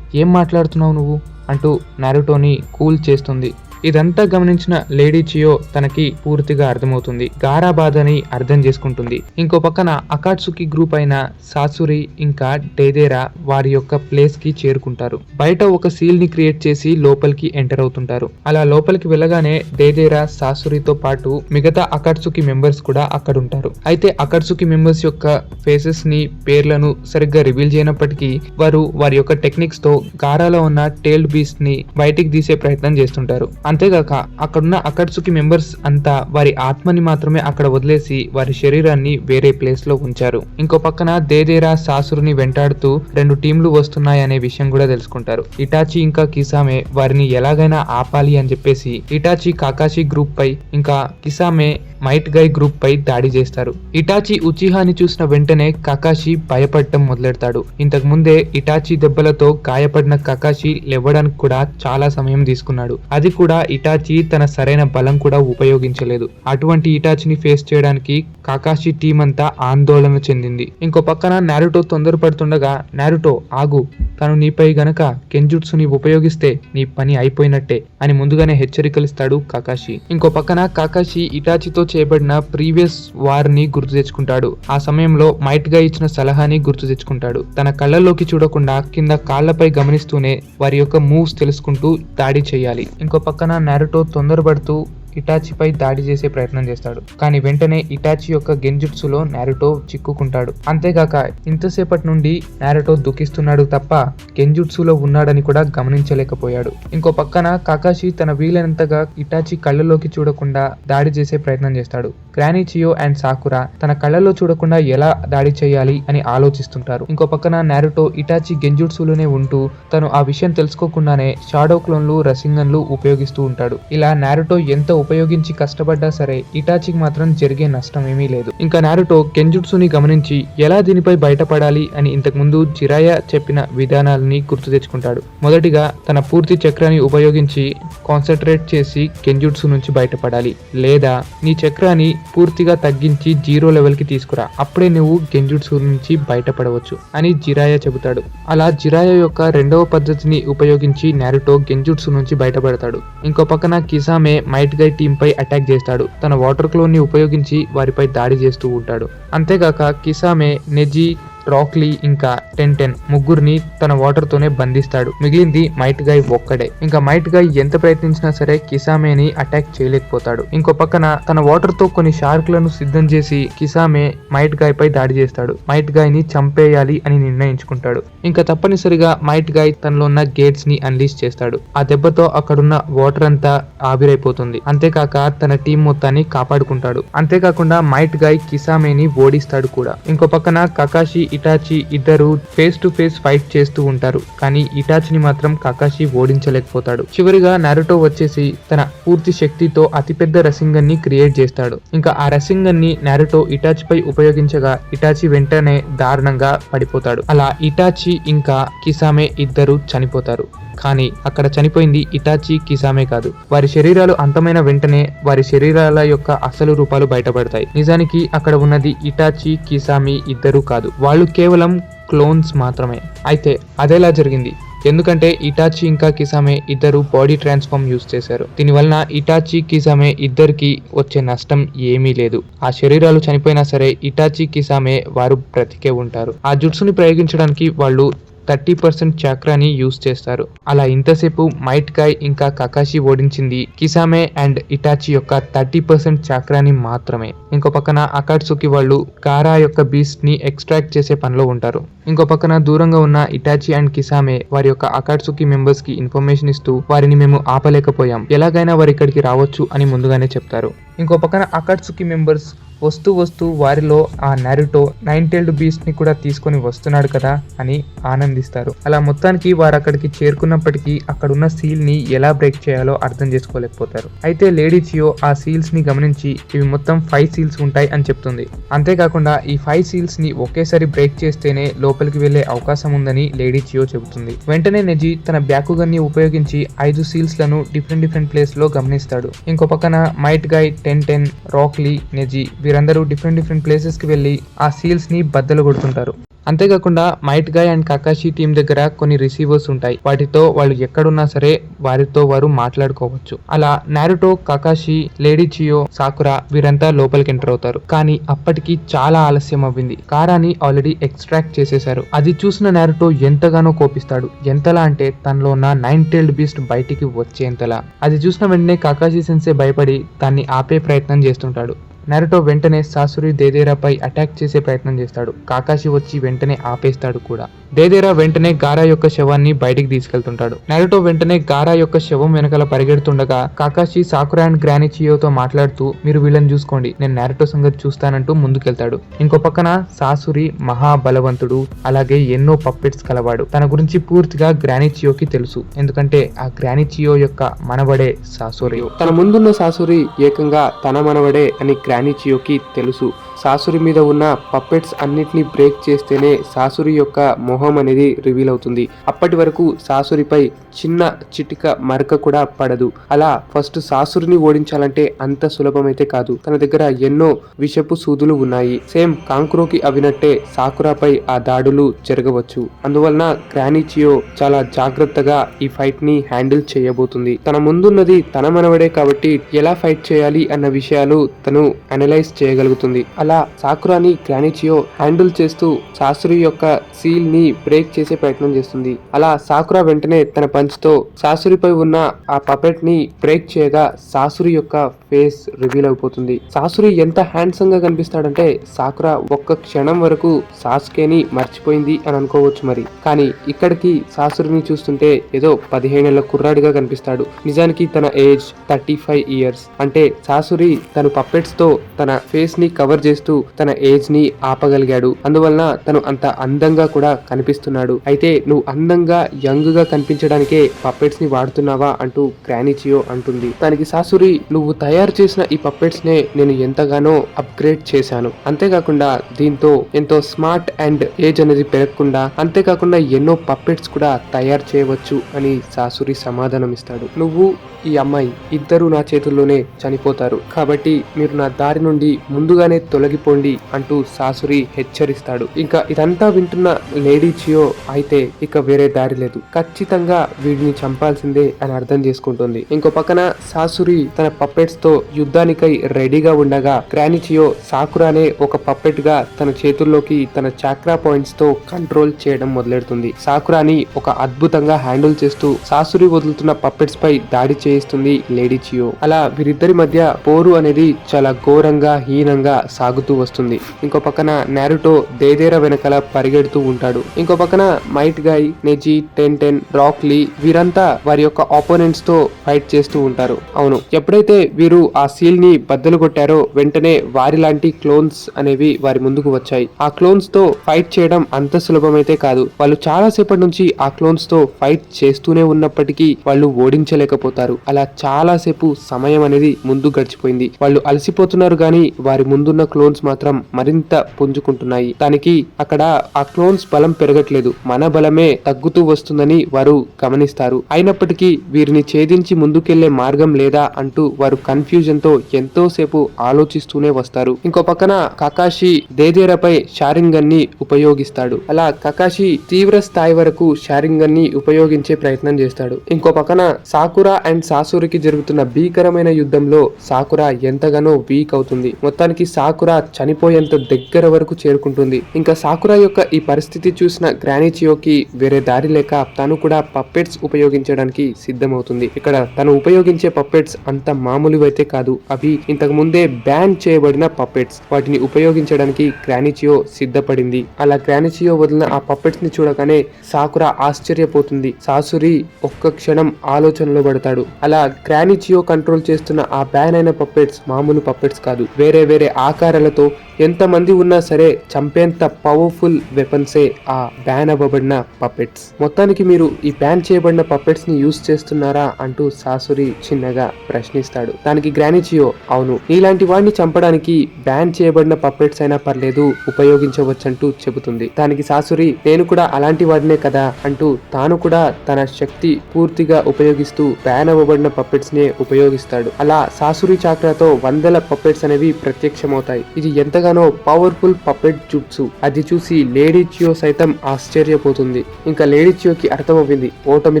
ఏం మాట్లాడుతున్నావు నువ్వు అంటూ నారుటోని కూల్ చేస్తుంది. ఇదంతా గమనించిన లేడీ చియో తనకి పూర్తిగా అర్థమవుతుంది. గారా బాధని అర్థం చేసుకుంటుంది. ఇంకో పక్కన అకాట్సుకి గ్రూప్ అయిన సాసురి ఇంకా డేదేరా వారి యొక్క ప్లేస్ కి చేరుకుంటారు. బయట ఒక సీల్ ని క్రియేట్ చేసి లోపలికి ఎంటర్ అవుతుంటారు. అలా లోపలికి వెళ్ళగానే డేదేరా సాసురితో పాటు మిగతా అకాట్సుకి మెంబర్స్ కూడా అక్కడ ఉంటారు. అయితే అకాట్సుకి మెంబర్స్ యొక్క ఫేసెస్ ని పేర్లను సరిగ్గా రివీల్ చేయనప్పటికీ వారు వారి యొక్క టెక్నిక్స్ తో గారాలో ఉన్న టేల్డ్ బీస్ట్ ని బయటికి తీసే ప్రయత్నం చేస్తుంటారు. అంతేగాక అక్కడున్న అకాట్సుకి మెంబర్స్ అంతా వారి ఆత్మని మాత్రమే అక్కడ వదిలేసి వారి శరీరాన్ని వేరే ప్లేస్ లో ఉంచారు. ఇంకో పక్కన దేదేరా సాసురుని వెంటాడుతూ 2 టీంలు వస్తున్నాయనే విషయం కూడా తెలుసుకుంటారు. ఇటాచి ఇంకా కిసామే వారిని ఎలాగైనా ఆపాలి అని చెప్పేసి ఇటాచి కాకాషి గ్రూప్ పై ఇంకా కిసామే మైట్ గై గ్రూప్ పై దాడి చేస్తారు. ఇటాచి ఉచిహాని చూసిన వెంటనే కకాషి భయపడటం మొదలెడతాడు. ఇంతకు ముందే ఇటాచి దెబ్బలతో గాయపడిన కకాషి లేవడానికి కూడా చాలా సమయం తీసుకున్నాడు. అది కూడా ఇటాచి తన సరైన బలం కూడా ఉపయోగించలేదు. అటువంటి ఇటాచిని ఫేస్ చేయడానికి కకాషి టీం అంతా ఆందోళన చెందింది. ఇంకో పక్కన నారుటో తొందరపడుతుండగా నారుటో ఆగు, తను నీపై గనక కెంజుట్సుని ఉపయోగిస్తే నీ పని అయిపోయినట్టే అని ముందుగానే హెచ్చరికలు ఇస్తాడు కకాషి. ఇంకో పక్కన కకాషి ఇటాచితో చేయబడిన ప్రీవియస్ వార్ ని గుర్తు తెచ్చుకుంటాడు. ఆ సమయంలో మైట్ గా ఇచ్చిన సలహాని గుర్తు తెచ్చుకుంటాడు. తన కళ్ళలోకి చూడకుండా కింద కాళ్లపై గమనిస్తూనే వారి యొక్క మూవ్స్ తెలుసుకుంటూ దాడి చేయాలి. ఇంకో పక్కన నారుటో తొందరపడుతూ ఇటాచిపై దాడి చేసే ప్రయత్నం చేస్తాడు. కానీ వెంటనే ఇటాచి యొక్క గెంజుట్సులో నారుటో చిక్కుకుంటాడు. అంతేగాక ఇంతసేపటి నుండి నారుటో దుఃఖిస్తున్నాడు తప్ప గెంజుట్సులో ఉన్నాడని కూడా గమనించలేకపోయాడు. ఇంకో పక్కన కకాషి తన వీలైనంతగా ఇటాచి కళ్ళలోకి చూడకుండా దాడి చేసే ప్రయత్నం చేస్తాడు. గ్రానిచియో అండ్ సాకురా తన కళ్ళలో చూడకుండా ఎలా దాడి చేయాలి అని ఆలోచిస్తుంటారు. ఇంకో పక్కన నారుటో ఇటాచి గెంజుట్సులోనే ఉంటూ తను ఆ విషయం తెలుసుకోకుండానే షాడో క్లోన్లు రసింగన్లు ఉపయోగిస్తూ ఉంటాడు. ఇలా నారుటో ఎంత ఉపయోగించి కష్టపడ్డా సరే ఇటాచికి మాత్రం జరిగే నష్టం ఏమీ లేదు. ఇంకా నారుటో గెంజుట్సుని గమనించి ఎలా దీనిపై బయటపడాలి అని ఇంతకు ముందు జిరాయా చెప్పిన విధానాలని గుర్తు తెచ్చుకుంటాడు. మొదటిగా తన పూర్తి చక్రాన్ని ఉపయోగించి కాన్సన్ట్రేట్ చేసి గెంజుట్సు నుంచి బయటపడాలి, లేదా నీ చక్రాన్ని పూర్తిగా తగ్గించి 0 లెవెల్కి తీసుకురా, అప్పుడే నువ్వు గెంజుట్సు నుంచి బయటపడవచ్చు అని జిరాయా చెబుతాడు. అలా జిరాయా యొక్క రెండవ పద్ధతిని ఉపయోగించి నారుటో గెంజుట్సు నుంచి బయటపడతాడు. ఇంకో పక్కన కిసామే మైట్ గై టీమ్ పై అటాక్ చేస్తాడు. తన వాటర్ క్లోన్ ని ఉపయోగించి వారిపై దాడి చేస్తూ ఉంటాడు. అంతేగాక కిసామే నెజీ, రాక్లీ ఇంకా టెన్ ముగ్గురిని తన వాటర్ తోనే బంధిస్తాడు. మిగిలింది మైట్ గాయ్ ఒక్కడే. ఇంకా మైట్ గాయ్ ఎంత ప్రయత్నించినా సరే కిసామేని అటాక్ చేయలేకపోతాడు. ఇంకో పక్కన తన వాటర్ తో కొన్ని షార్క్లను సిద్ధం చేసి కిసామే మైట్ గాయ్ పై దాడి చేస్తాడు. మైట్ గాయ్ ని చంపేయాలి అని నిర్ణయించుకుంటాడు. ఇంకా తప్పనిసరిగా మైట్ గాయ్ తనలో ఉన్న గేట్స్ ని అన్లీష్ చేస్తాడు. ఆ దెబ్బతో అక్కడున్న వాటర్ అంతా ఆవిరైపోతుంది. అంతేకాక తన టీం మొత్తాన్ని కాపాడుకుంటాడు. అంతేకాకుండా మైట్ గాయ్ కిసామేని ఓడిస్తాడు కూడా. ఇంకో పక్కన కకాషి, ఇటాచి ఇద్దరు ఫేస్ టు ఫేస్ ఫైట్ చేస్తూ ఉంటారు. కానీ ఇటాచిని మాత్రం కకాషి ఓడించలేకపోతాడు. చివరిగా నారుటో వచ్చేసి తన పూర్తి శక్తితో అతిపెద్ద రసింగన్ ని క్రియేట్ చేస్తాడు. ఇంకా ఆ రసింగన్ ని నారుటో ఇటాచి పై ఉపయోగించగా ఇటాచి వెంటనే దారుణంగా పడిపోతాడు. అలా ఇటాచి ఇంకా కిసామే ఇద్దరు చనిపోతారు. కానీ అక్కడ చనిపోయింది ఇటాచి, కిసామే కాదు. వారి శరీరాలు అంతమైన వెంటనే వారి శరీరాల యొక్క అసలు రూపాలు బయటపడతాయి. నిజానికి అక్కడ ఉన్నది ఇటాచి, కిసామి ఇద్దరు కాదు, వాళ్ళు కేవలం క్లోన్స్ మాత్రమే. అయితే అదేలా జరిగింది? ఎందుకంటే ఇటాచి ఇంకా కిసామే ఇద్దరు బాడీ ట్రాన్స్ఫార్మ్ యూజ్ చేశారు. దీనివలన ఇటాచి, కిసామే ఇద్దరికి వచ్చే నష్టం ఏమీ లేదు. ఆ శరీరాలు చనిపోయినా సరే ఇటాచి, కిసామే వారు బ్రతికే ఉంటారు. ఆ జుట్సుని ప్రయోగించడానికి వాళ్ళు 30% చక్రాని యూజ్ చేస్తారు. అలా ఇంతసేపు మైట్ గాయ్ ఇంకా కకాషి ఓడించింది కిసామే అండ్ ఇటాచి యొక్క 30% చక్రాని మాత్రమే. ఇంకో పక్కన అకాట్సుకి వాళ్ళు గారా యొక్క బీస్ట్ ని ఎక్స్ట్రాక్ట్ చేసే పనిలో ఉంటారు. ఇంకో పక్కన దూరంగా ఉన్న ఇటాచి అండ్ కిసామే వారి యొక్క అకాట్సుకి మెంబర్స్ కి ఇన్ఫర్మేషన్ ఇస్తూ వారిని మేము ఆపలేకపోయాం, ఎలాగైనా వారు ఇక్కడికి రావచ్చు అని ముందుగానే చెప్తారు. ఇంకో పక్కన అకాట్సుకి మెంబర్స్ వస్తూ వారిలో ఆ నారుటో 9-tailed బీస్ట్ ని కూడా తీసుకొని వస్తున్నాడు కదా అని ఆనందిస్తారు. అలా మొత్తానికి వారు అక్కడికి చేరుకున్నప్పటికీ అక్కడున్న సీల్ ని ఎలా బ్రేక్ చేయాలో అర్థం చేసుకోలేకపోతారు. అయితే లేడీ చియో ఆ సీల్స్ ని గమనించి ఇవి మొత్తం 5 సీల్స్ ఉంటాయి అని చెప్తుంది. అంతేకాకుండా ఈ 5 సీల్స్ ని ఒకేసారి బ్రేక్ చేస్తేనే లోపలికి వెళ్లే అవకాశం ఉందని లేడీ చియో చెబుతుంది. వెంటనే నెజీ తన బ్యాకుగన్ ని ఉపయోగించి 5 సీల్స్ లను డిఫరెంట్ ప్లేస్ లో గమనిస్తాడు. ఇంకో పక్కన మైట్ గాయ్, టెన్, రాక్లీ, నెజీ వీరందరూ డిఫరెంట్ ప్లేసెస్ కి వెళ్లి ఆ సీల్స్ ని బద్దలు కొడుతుంటారు. అంతేకాకుండా might guy and Kakashi team దగ్గర కొన్ని రిసీవర్స్ ఉంటాయి. వాటితో వాళ్ళు ఎక్కడున్నా సరే వారితో వారు మాట్లాడుకోవచ్చు. అలా నారుటో, కకాషి, లేడీ చియో, సాకురా వీరంతా లోపలికి ఎంటర్ అవుతారు. కానీ అప్పటికి చాలా ఆలస్యం అవ్వింది. కారాని ఆల్రెడీ ఎక్స్ట్రాక్ట్ చేసేశారు. అది చూసిన నారుటో ఎంతగానో కోపిస్తాడు. ఎంతలా అంటే తనలో ఉన్న 9-tailed బీస్ట్ బయటికి వచ్చేంతలా. అది చూసిన వెంటనే కకాషి సెన్సే భయపడి దాన్ని ఆపే ప్రయత్నం చేస్తుంటాడు. నారుటో వెంటనే సాసురి దేదేరాపై అటాక్ చేసే ప్రయత్నం చేస్తాడు. కాకాషి వచ్చి వెంటనే ఆపేస్తాడు కూడా. దేదేరా వెంటనే గారా యొక్క శవాన్ని బయటికి తీసుకెళ్తుంటాడు. నారుటో వెంటనే గారా యొక్క శవం వెనకాల పరిగెడుతుండగా కాకాషి సాకురా అండ్ గ్రానీ చియోతో మాట్లాడుతూ మీరు వీళ్ళని చూసుకోండి, నేను నారుటో సంగతి చూస్తానంటూ ముందుకెళ్తాడు. ఇంకో పక్కన సాసురి మహాబలవంతుడు, అలాగే ఎన్నో పప్పెట్స్ కలవాడు. తన గురించి పూర్తిగా గ్రానీ చియోకి తెలుసు. ఎందుకంటే ఆ గ్రానీ చియో యొక్క మనవడే సాసురి. తన ముందున్న సాసురి ఏకంగా తన మనవడే అని గ్రానీ చియోకి తెలుసు. సాసురి మీద ఉన్న పప్పెట్స్ అన్నిటినీ బ్రేక్ చేస్తేనే సాసురి యొక్క మొహం అనేది రివీల్ అవుతుంది. అప్పటి వరకు సాసురిపై చిన్న చిటిక మరక కూడా పడదు. అలా ఫస్ట్ సాసురిని ఓడించాలంటే అంత సులభమైతే కాదు. తన దగ్గర ఎన్నో విషపు సూదులు ఉన్నాయి. సేమ్ కాంక్రోకి అవినట్టే సాకురాపై ఆ దాడులు జరగవచ్చు. అందువలన గ్రానీ చియో చాలా జాగ్రత్తగా ఈ ఫైట్ ని హ్యాండిల్ చేయబోతుంది. తన ముందున్నది తన మనవడే కాబట్టి ఎలా ఫైట్ చేయాలి అన్న విషయాలు తను అనలైజ్ చేయగలుగుతుంది. అలా సాకురాని గ్రానీ చియో హ్యాండిల్ చేస్తూ సాసురి యొక్క సీల్ ని బ్రేక్ చేసే ప్రయత్నం చేస్తుంది. అలా సాకురా వెంటనే తన పంచ్ తో సాసురిపై ఉన్న ఆ పపెట్ ని బ్రేక్ చేయగా సాసురి యొక్క ఫేస్ రివీల్ అయిపోతుంది. సాసురి ఎంత హ్యాండ్సమ్ గా కనిపిస్తాడంటే సాకురా ఒక్క క్షణం వరకు సాసుకేని మర్చిపోయింది అని అనుకోవచ్చు. మరి కానీ ఇక్కడికి సాసురిని చూస్తుంటే ఏదో 15 ఏళ్ల కుర్రాడిగా కనిపిస్తాడు. నిజానికి తన ఏజ్ 35 years. అంటే సాసురి తన పప్పెట్స్ తో తన ఫేస్ ని కవర్ చేసి చేస్తూ తన ఏజ్ ని ఆపగలిగాడు. అందువలన తను అంత అందంగా కూడా కనిపిస్తున్నాడు. అయితే నువ్వు అందంగా యంగ్ గా కనిపించడానికే పప్పెట్స్ ని వాడుతున్నావా అంటూ గ్రానిచియో అంటుంది. దానికి సాసురి, నువ్వు తయారు చేసిన ఈ పప్పెట్స్ నే నేను ఎంతగానో అప్గ్రేడ్ చేశాను. అంతేకాకుండా దీంతో ఎంతో స్మార్ట్ అండ్ ఏజ్ అనేది పెరగకుండా, అంతేకాకుండా ఎన్నో పప్పెట్స్ కూడా తయారు చేయవచ్చు అని సాసురి సమాధానం ఇస్తాడు. నువ్వు ఈ అమ్మాయి ఇద్దరు నా చేతుల్లోనే చనిపోతారు, కాబట్టి మీరు నా దారి నుండి ముందుగానే తొలగిపోండి అంటూ సాసురి హెచ్చరిస్తాడు. ఇంకా ఇదంతా వింటున్న లేడీ చియో అయితే ఇక వేరే దారి లేదు, ఖచ్చితంగా వీడిని చంపాల్సిందే అని అర్థం చేసుకుంటుంది. ఇంకో పక్కన సాసురి తన పప్పెట్స్ తో యుద్ధానికై రెడీగా ఉండగా గ్రానిచియో సాకురానే ఒక పప్పెట్ గా తన చేతుల్లోకి తన చాక్రా పాయింట్స్ తో కంట్రోల్ చేయడం మొదలెడుతుంది. సాకురాని ఒక అద్భుతంగా హ్యాండిల్ చేస్తూ సాసురి వదులుతున్న పప్పెట్స్ పై దాడి చేయిస్తుంది లేడీ చియో. అలా వీరిద్దరి మధ్య పోరు అనేది చాలా ఘోరంగా హీనంగా సాగుతూ వస్తుంది. ఇంకో పక్కన నారుటో దేదేరా వెనకాల పరిగెడుతూ ఉంటాడు. ఇంకో పక్కన మైట్ గాయ్, నెజీ, టెన్, రాక్ లీ వీరంతా వారి యొక్క ఆపోనెంట్స్ తో ఫైట్ చేస్తూ ఉంటారు. అవును, ఎప్పుడైతే వీరు ఆ సీల్ ని బద్దలు కొట్టారో వెంటనే వారి లాంటి క్లోన్స్ అనేవి వారి ముందుకు వచ్చాయి. ఆ క్లోన్స్ తో ఫైట్ చేయడం అంత సులభమైతే కాదు. వాళ్ళు చాలా సేపటి నుంచి ఆ క్లోన్స్ తో ఫైట్ చేస్తూనే ఉన్నప్పటికీ వాళ్ళు ఓడించలేకపోతారు. అలా చాలా సేపు సమయం అనేది ముందు గడిచిపోయింది. వాళ్ళు అలసిపోతున్నారు గాని వారి ముందున్న క్లోన్స్ మాత్రం మరింత పుంజుకుంటున్నాయి. దానికి అక్కడ ఆ క్లోన్స్ బలం పెరగట్లేదు, మన బలమే తగ్గుతూ వస్తుందని వారు గమనిస్తారు. అయినప్పటికీ వీరిని ఛేదించి ముందుకెళ్లే మార్గం లేదా అంటూ వారు కన్ఫ్యూజన్ తో ఎంతో సేపు ఆలోచిస్తూనే వస్తారు. ఇంకో పక్కన కకాషి దేదేరాపై షారింగన్ ని ఉపయోగిస్తాడు. అలా కకాషి తీవ్ర స్థాయి వరకు షారింగన్ ని ఉపయోగించే ప్రయత్నం చేస్తాడు. ఇంకో పక్కన సాకురా అండ్ సాసురికి జరుగుతున్న భీకరమైన యుద్ధంలో సాకురా ఎంతగానో వీక్ అవుతుంది. మొత్తానికి సాకురా చనిపోయేంత దగ్గర వరకు చేరుకుంటుంది. ఇంకా సాకురా యొక్క ఈ పరిస్థితి చూసిన గ్రానిచియోకి వేరే దారి లేక తను కూడా పప్పెట్స్ ఉపయోగించడానికి సిద్ధమవుతుంది. ఇక్కడ తను ఉపయోగించే పప్పెట్స్ అంత మామూలువైతే కాదు, అవి ఇంతకు ముందే బ్యాన్ చేయబడిన పప్పెట్స్. వాటిని ఉపయోగించడానికి గ్రానిచియో సిద్ధపడింది. అలా గ్రానిచియో వదిలిన ఆ పప్పెట్స్ ని చూడగానే సాకురా ఆశ్చర్యపోతుంది. సాసురి ఒక్క క్షణం ఆలోచనలో పడతాడు. అలా గ్రానిచియో కంట్రోల్ చేస్తున్న ఆ బ్యాన్ అయిన పప్పెట్స్ మామూలు పప్పెట్స్ కాదు, వేరే వేరే ఆకారాలతో ఎంతమంది ఉన్నా సరే చంపేంత పవర్ఫుల్ వెపన్సే ఆ బ్యాన్ అవ్వబడిన పప్పెట్స్. మొత్తానికి మీరు ఈ బ్యాన్ చేయబడిన పప్పెట్స్ ని యూజ్ చేస్తున్నారా అంటూ సాసురి చిన్నగా ప్రశ్నిస్తాడు. దానికి గ్రానిచియో, అవును, ఇలాంటి వాడిని చంపడానికి బ్యాన్ చేయబడిన పప్పెట్స్ అయినా పర్లేదు, ఉపయోగించవచ్చంటూ చెబుతుంది. దానికి సాసురి, నేను కూడా అలాంటి వాడినే కదా అంటూ తాను కూడా తన శక్తి పూర్తిగా ఉపయోగిస్తూ బ్యాన్ అవ్వబడిన పప్పెట్స్ నే ఉపయోగిస్తాడు. అలా సాసురి చాక్రాతో వందల పప్పెట్స్ అనేవి ప్రత్యక్షమవుతాయి. ఇది ఎంతగానో పవర్ఫుల్ పప్పెట్ జుట్సు. అది చూసి లేడీ చియో సైతం ఆశ్చర్యపోతుంది. ఇంకా లేడీ చియోకి అర్థమవుతుంది, ఓటమి